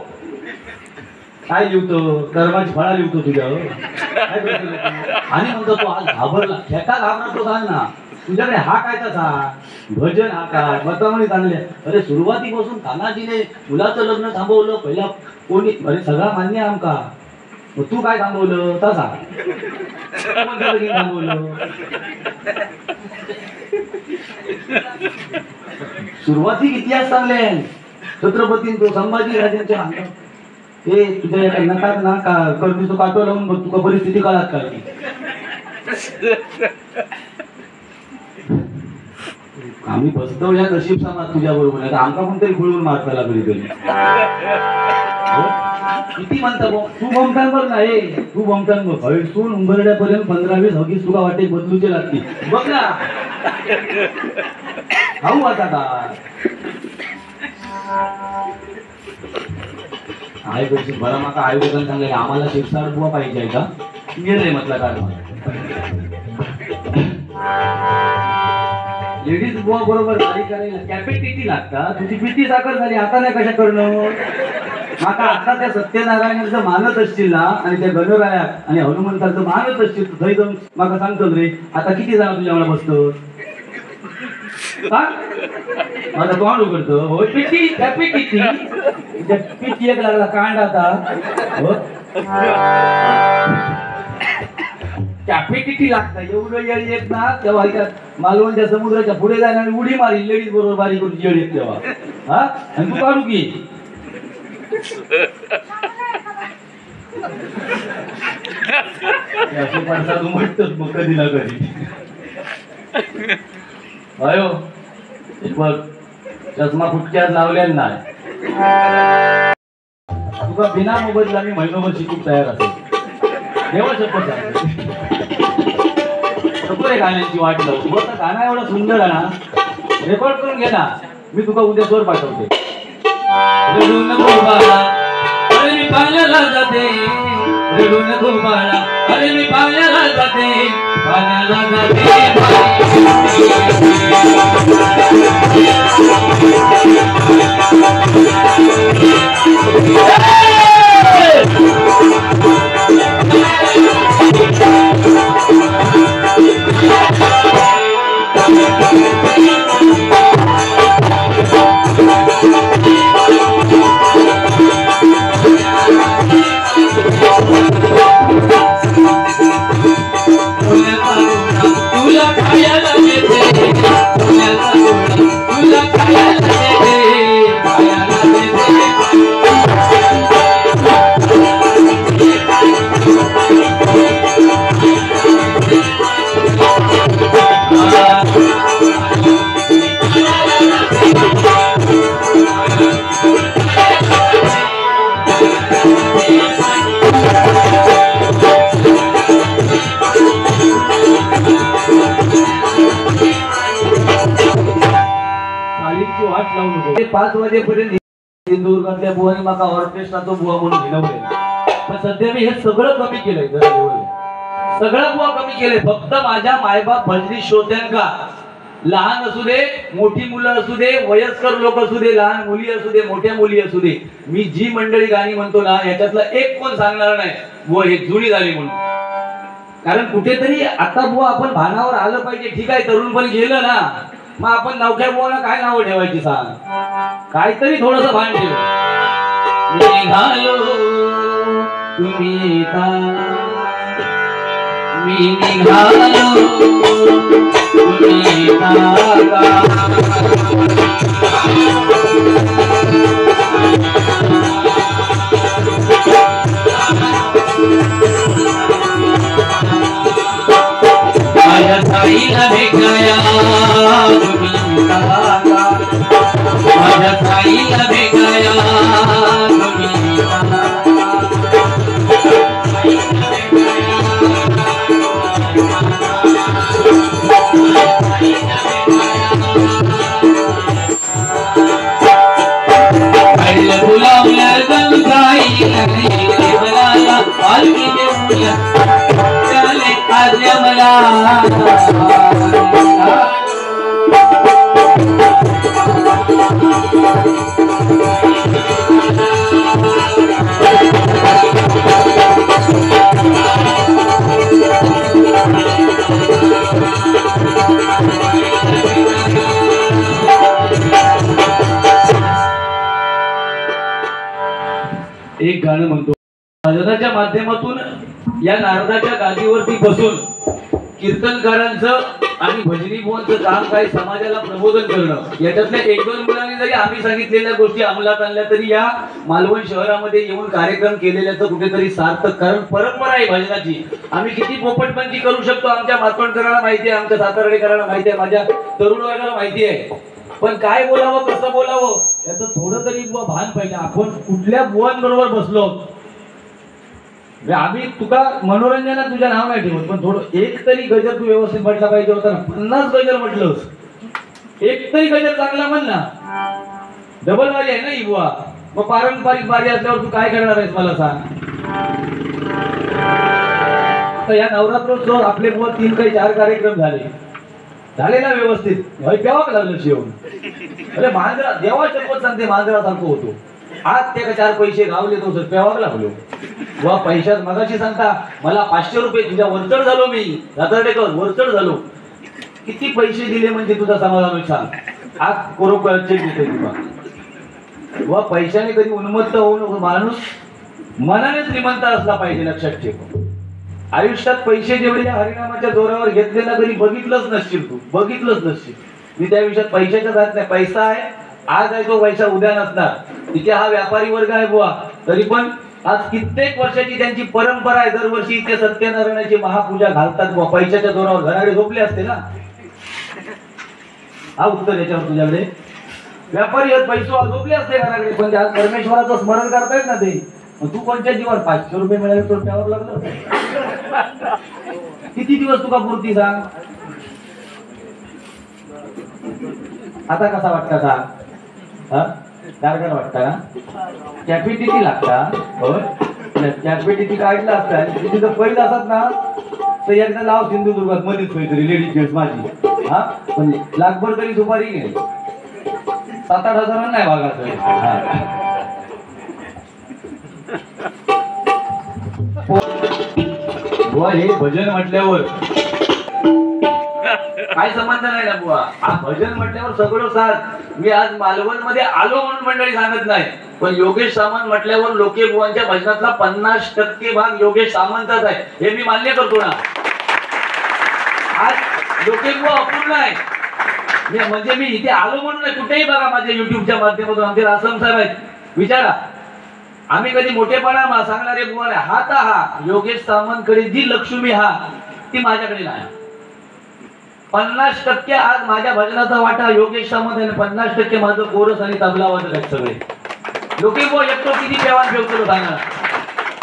काय लिहतो, कर्माची फळा लिहतो तुझ्यावर आणि म्हणतो तो आज घाबरला. खेटा घाबरतो सांग ना, तुझ्याकडे हा काय तसा भजन, हा काय बतावणी चांगले. अरे सुरुवातीपासून तानाजीने मुलाचं लग्न थांबवलं, पहिला कोणी, अरे सगळा मान्य आमका, तू काय थांबवलं तसा थांबवलं. सुरुवाती इतिहास चांगले, छत्रपती तो संभाजी राजांच्या अंगात हे तुझ्या एका नकात ना का कर्दीचं काटो लावून बघ, तुका परिस्थिती काळात काय. आम्ही बसतो या नशीब समाज तुझ्या बरोबर, आता आमका कोणतरी खुळून मारता लागली तरी किती म्हणता भाऊ. तू बमतान बघ ना, हे तू बमतान बघ, हळसून उंबरड्यापर्यंत 15-20 हगीच तुका वाटेल बदलूचे लागतील बघ ना. खाऊ आता का आहे पैसे बरं, माका आयोजकांनी सांगले आम्हाला शिरसाट बुवा पाहिजे आहे का, गेले म्हटलं काय. लेडीज बुवा बरोबर गाडी करायला कॅपॅसिटी लागता. तुझी पिठी साखर झाली आता नाही कशा करणं. माका आता त्या सत्यनारायणाचं मानत असतील ना, आणि त्या गणरायात आणि हनुमंताचं मानत असतील थंय जाऊन माका सांगतो रे आता किती जण तुझ्या मला बसतो माझा तोंड उघडतो. हो पिठी कॅपॅसिटी, पिठी एक लागला कांड आता. हो कॅपॅसिटी लागतं एवढं येळ येत ना, तेव्हा मालवणच्या समुद्राच्या पुढे जायला आणि उडी मारी लेडीज बरोबर बारी करून येळ येत तेव्हा. हा आणि तू काढू की असे पडतात म्हणतोच मग कधी ना कधी. अयो बघ चष्मा फुटक्यात लावल्या नाही, तुका बिना मोबदला मी महिनोभर शिकूक तयार असेल. देवा शपथ आहे. नको रे गाण्यांची वाट लावू. तू आता गाणं एवढा सुंदर आहे ना, रेकॉर्ड करून घे ना. मी तुका उद्या स्वर पाठवते. रडू नको बाळा, अरे मी पाण्याला जाते. रडू नको बाळा, अरे मी पाण्याला जाते. पाण्याला वाट लावू नको. 5 वाजेपर्यंत सिंधुदुर्गातल्या बुवानी माका ऑर्केस्ट्राचा बुवा म्हणून घेणवले. पण सध्या मी हे सगळं कमी केलंय. सगळं बुवा कमी केलंय. फक्त माझ्या मायबाप भजनी श्रोत्यांका, लहान असू दे, मोठी मुलं असू दे, वयस्कर लोक असू दे, लहान मुली असू दे, मोठ्या मुली असू दे, मी जी मंडळी गाणी म्हणतो ना याच्यातला एक कोण सांगणार नाही बुवा हे जुनी झाली म्हणून. कारण कुठेतरी आता बुवा आपण भानावर आलं पाहिजे. ठीक आहे, तरुण पण गेलं ना, मग आपण नवख्या बुवाला काय नाव ठेवायची सांग. काहीतरी थोडस भान ठेव. निघालो तुम्ही येता, मी निघालो तुम्ही येता. माझ्या साईला भेटाया तुम्ही येता, माझ्या साईला भेटाया तुम्ही येता. एक गाणं म्हणतो. भजनाच्या माध्यमातून या नारदाच्या गादीवरती बसून कीर्तनकारांचं आणि भजनी बुवांचं काम काय समाजाला प्रबोधन करणं. याच्यातल्या 1-2 मुलांनी जरी आम्ही सांगितलेल्या गोष्टी अंमलात आणल्या तरी या मालवण शहरामध्ये येऊन कार्यक्रम केलेल्याचं कुठेतरी सार्थक. कारण परंपरा आहे भजनाची. आम्ही किती पोपटपंची करू शकतो आमच्या मातवणकरांना माहिती आहे, आमच्या सातारडेकरांना माहिती आहे, माझ्या तरुण वर्गाला माहिती आहे. पण काय बोलावं, कसं बोलावं याचं थोडं तरी बुवा भान पाहिजे. आपण कुठल्या बुवांबरोबर बसलो. आम्ही तुका मनोरंजनात तुझ्या नाव नाही ठेवत, पण थोडं एक तरी गजर तू व्यवस्थित म्हटला पाहिजे होता ना. 50 गजर म्हटलंस, एक तरी गजर चांगला म्हण ना. डबल बारी आहे ना ही बुवा. मग पारंपरिक बारी असल्यावर तू काय करणार आहेस मला सांग. तर या नवरात्रोत्सव आपले बुवा 3 काही 4 कार्यक्रम झाले ना व्यवस्थित. प्यावाक लागलं शिवून. अरे मांजरा, देवा शपथ सांगते मांजरासारखं होतो. आज ते 4 पैसे गावले तो सर प्यावाक लागलो. वा पैशात मगाशी सांगता मला 500 रुपये तुझ्या वरचढ झालो. मी सातारडेकर वरचढ झालो. किती पैसे दिले म्हणजे तुझा समाधान सांग. आज कोरोपचे देतोय तुला. वा पैशाने कधी उन्मत्त होऊ नको. माणूस मनाने श्रीमंत असला पाहिजे, लक्षात ठेव. आयुष्यात पैसे जेवढे हरिनामाच्या जोरावर घेतले ना तरी बघितलंच नसशील तू, बघितलंच नसशील. मी त्या विषयात पैशाच्या जात नाही. पैसा आहे आज आहे तो पैसा उद्या नसणार. तिथे हा व्यापारी वर्ग आहे बुवा. तरी पण आज कित्येक वर्षाची त्यांची परंपरा आहे. दरवर्षी इथे सत्यनारायणाची महापूजा घालतात बुवा. पैशाच्या जोरावर घराकडे झोपले असते ना. हा उत्तर याच्यावर तुझ्याकडे. व्यापारी पैसे झोपले असते घराकडे, पण आज परमेश्वराचं स्मरण करतायत ना ते. मग तू कोणत्या जीवावर 500 रुपये मिळाले तर त्यावर लागलं? किती दिवस तुका पुरती सांग? आता कसा वाटता सांग? टार्गेट वाटता ना? कॅपिटिटी लागता कॅपिटिटी काढला असता तिथं पहिलं असत ना तर एकदा लाव सिंधुदुर्गात मध्येच काहीतरी लेडीज जेंट्स माझी हा पण लाखभर तरी सुपारी घे 7-8 हजार नाही भागाचं बुवा हे भजन म्हटल्यावर काय संबंध नाही ना बुवा भजन म्हटल्यावर सगळं साथ मी आज मालवण मध्ये आलो म्हणून मंडळी सांगत नाही पण योगेश सामंत म्हटल्यावर लोके बुवांच्या भजनातला 50% भाग योगेश सामंतच आहे हे मी मान्य करतो ना आज लोके बुवा अपूर्ण आहे म्हणजे मी इथे आलो म्हणून नाही कुठेही बघा माझ्या युट्यूबच्या माध्यमातून आमचे रासम साहेब आहेत विचारा आम्ही कधी मोठेपणा सांगणारे बुवा नाही हा तर हा योगेश सामंत कडे जी लक्ष्मी हा ती माझ्याकडे नाही 50% आज माझ्या भजनाचा वाटा योगेश सामंत आणि 50% माझं कोरस आणि तबला वाजत आहेत सगळे लोके बुवा एकटो किती देवाण ठेवतो सांगा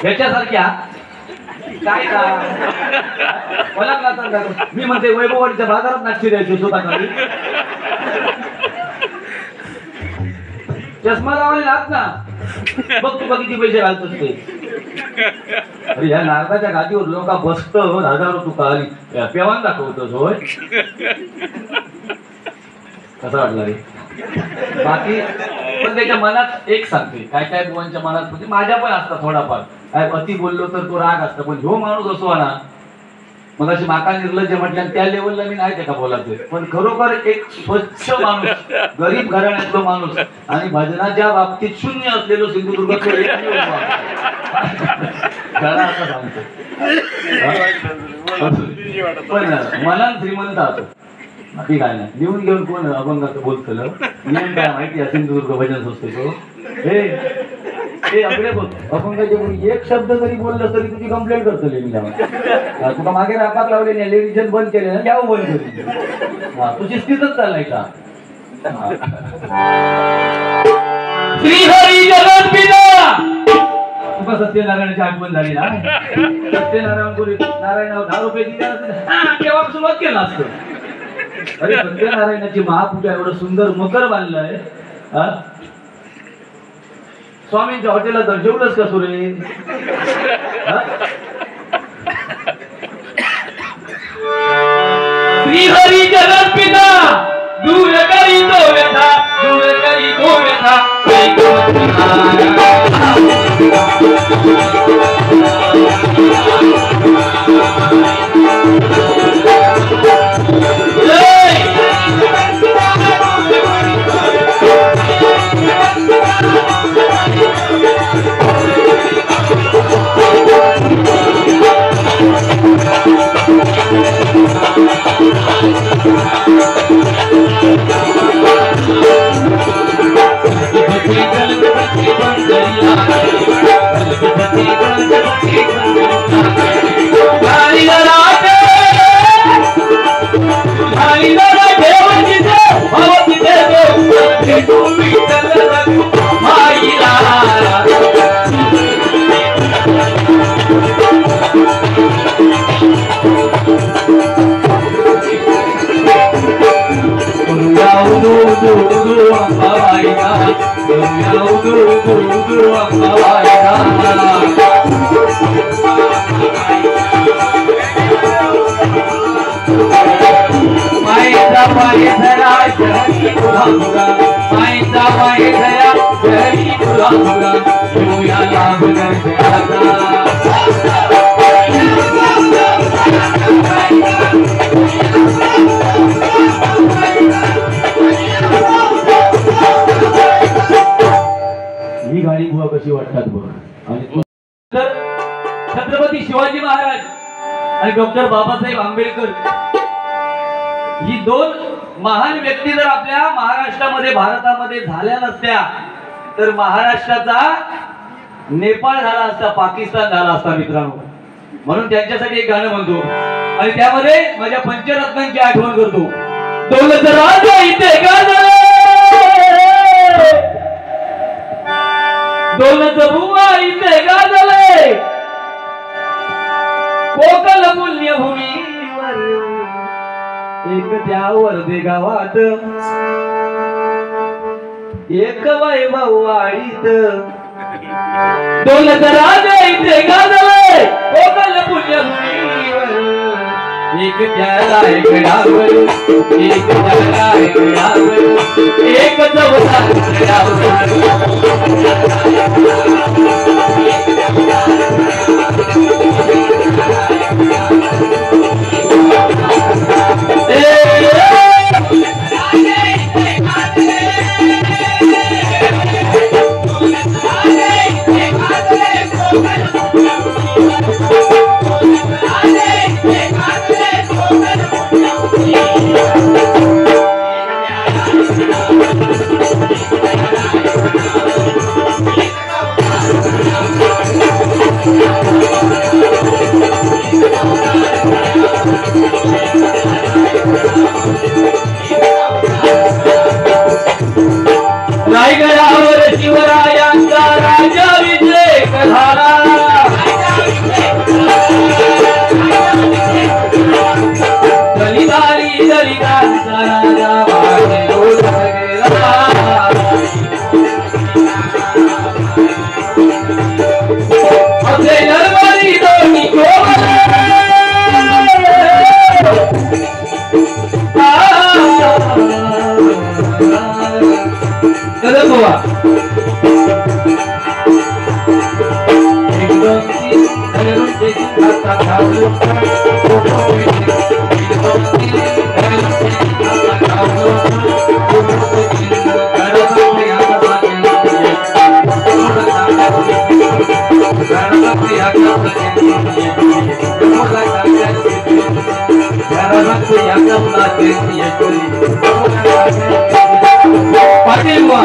याच्यासारख्या काय का मला नाचत मी म्हणते वैभववाडीच्या बाजारात नाचशी द्यायचो स्वतः चष्मा लावायला नाच ना बघ तुका किती पैसे घालतोस ते अरे या नारदाच्या गादीवर लोक बसत हजारो तुका आणि पेवान दाखवतोस होय कसा वाटला रे बाकी पण त्याच्या मनात एक सांगते काय काय बुवांच्या मनात म्हणजे माझ्या पण असतात थोडाफार काय अति बोललो तर तो राग असतो पण ह्यो माणूस असो ना मग अशी माका निर्लज्ज म्हटल्या त्या लेवलला मी नाही त्याला बोलायचोय पण खरोखर एक स्वच्छ माणूस गरीब घराण्यातलो माणूस आणि भजनाच्या बाबतीत शून्य असलेलो सिंधुदुर्गात असं सांगतो पण मनात श्रीमंत असतो बाकी काय नाही लिहून घेऊन कोण अभंगाचं बोलतलं नियम काय माहिती आहे सिंधुदुर्ग भजन संस्थेचो हे अगळे बघ अभंगाचे कोणी एक शब्द जरी बोललं तरी तुझी कंप्लेंट करतले मी तुला मागे रापात लावले नाही रिव्हिजन बंद केले ना घ्यावं बंद करून हा तुझी स्थितच चाललाय का श्रीहरी जगद्पिता तुका सत्यनारायणाची आठवण झाली ना सत्यनारायण गुरु नारायण 10 रुपये दिले तेव्हा सुरुवात केलं असतं अरे सत्यनारायणाची महापूजा एवढं सुंदर मकर बांधलंय स्वामींच्या हॉटेलला तर जेवलंच का सुरे श्रीहरी जगद्पिता दूर करी तो व्यथा दूर करी तो व्यथा ही गाडी बुवा कशी वाटतात बघ आणि छत्रपती शिवाजी महाराज आणि डॉक्टर बाबासाहेब आंबेडकर ही दोन महान व्यक्ती जर आपल्या महाराष्ट्रामध्ये भारतामध्ये झाल्या नसत्या तर महाराष्ट्राचा नेपाळ झाला असता पाकिस्तान झाला असता मित्रांनो म्हणून त्यांच्यासाठी एक गाणं म्हणतो आणि त्यामध्ये माझ्या पंचरत्नांची आठवण करतो दौलत राजा इथे गाणं दोनच बुवा इथे गाजले कोकल पुण्यभूमीवर एक त्या वर्धे गावात एक वैभव वाडीत दोनच राजा इथे गाजले कोकल पुण्यभूमीवर एक त्याला एक डावर एक त्याला एक डावर एक चौथा रायगडावर शिवरायांचा राजा विजय झाला दलितांचा राजा वाढलो गेला असे नरबरी दोन्ही कदम बुवा पाटील बुवा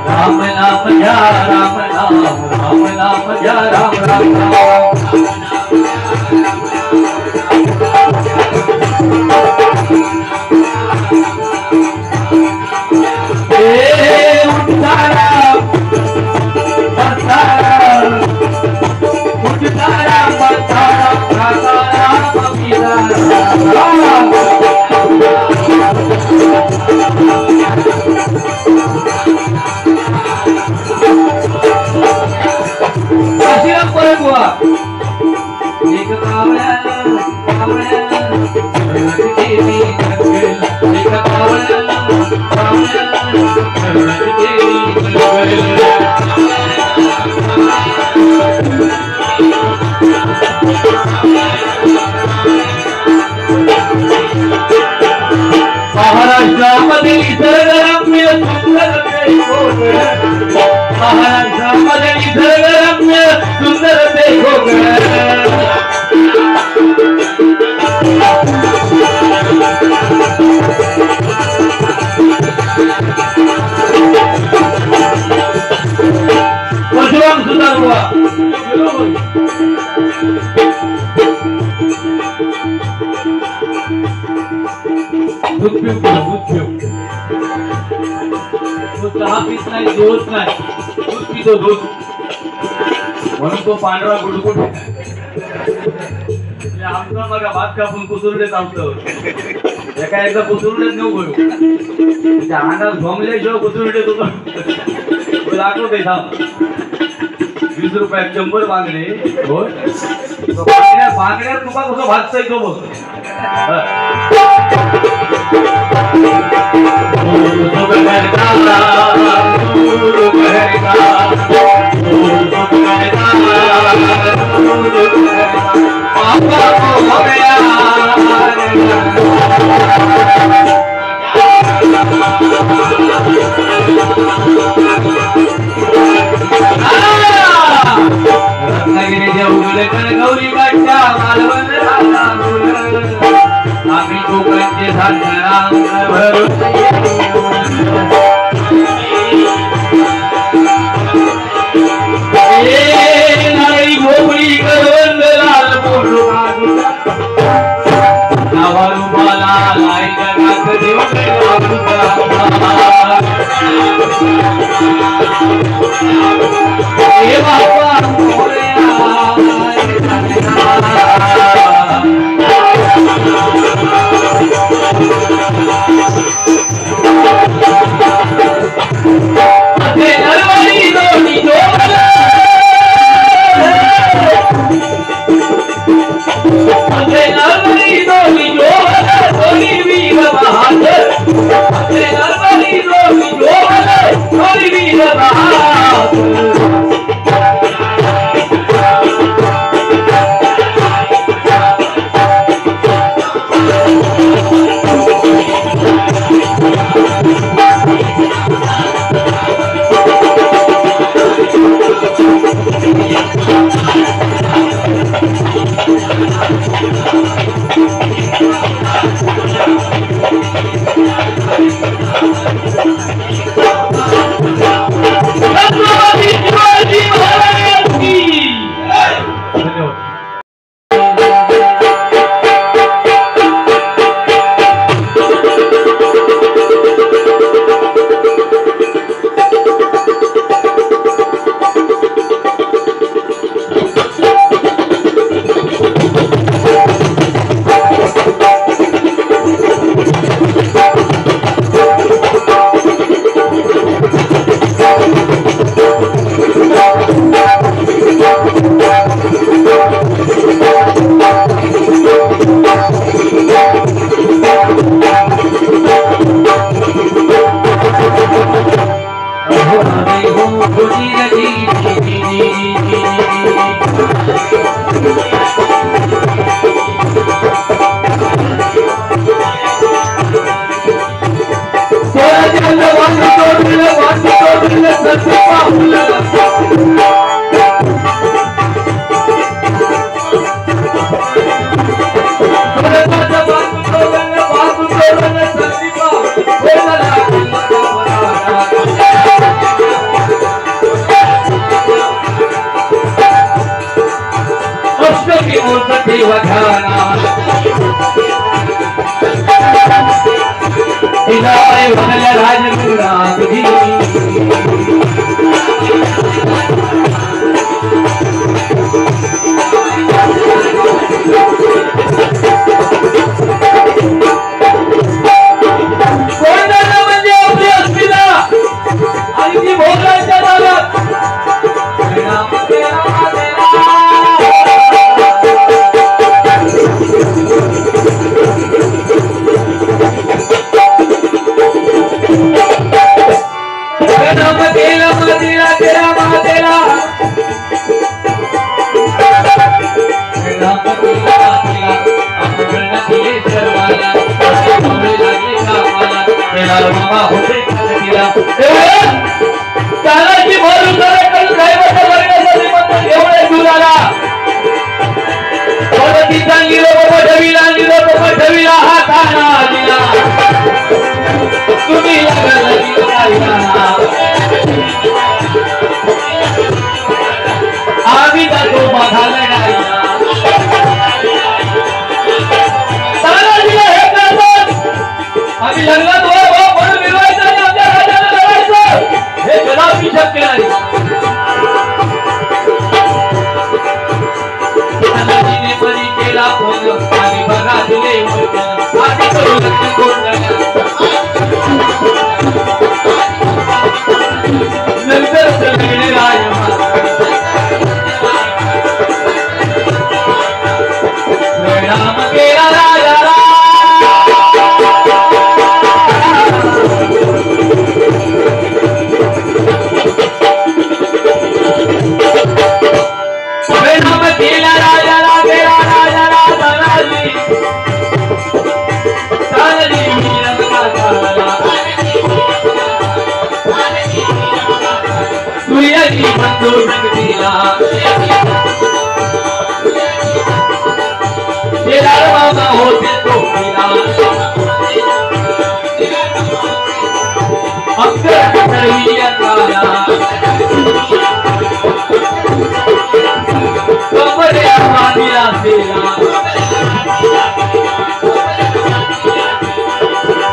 राम नाम या राम नाम राम नाम या राम राम एक कावळ्या महाराष्ट्रामध्ये निसर्गरम्य सुंदर महाराष्ट्रामध्ये निसर्गरम्य सुंदर परशुराम सुतार बुवा चहा पीत नाही दूध नाही दूध पितो दूध म्हणून तो पांढरा गुडगुड आमचा बघा भात कापून कुसुरडेत आमचं एका एकदा कुसुरडेत नेऊ गयो त्या अंगात झोंबल्याशिवाय कुसुरडे तुला दाखवते थांब 20 रुपयात 100 बांगडे होय बांगड्यात तुका कसं भाजतंय तो बघ पापा को हो गया रत्नागिरीच्या उघडकर गौरी काठच्या मालवण आम्ही कोकणचे साधना नारी भोपळी करवंद लाल मोठू नावारूपाला लाई जगात देव हे बाबा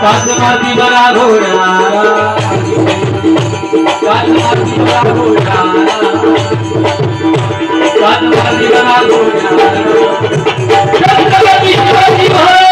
कासमाती बरा घोडा कासमाती बरा घोडा कासमाती बरा घोडा छत्रपती शिवाजी महाराज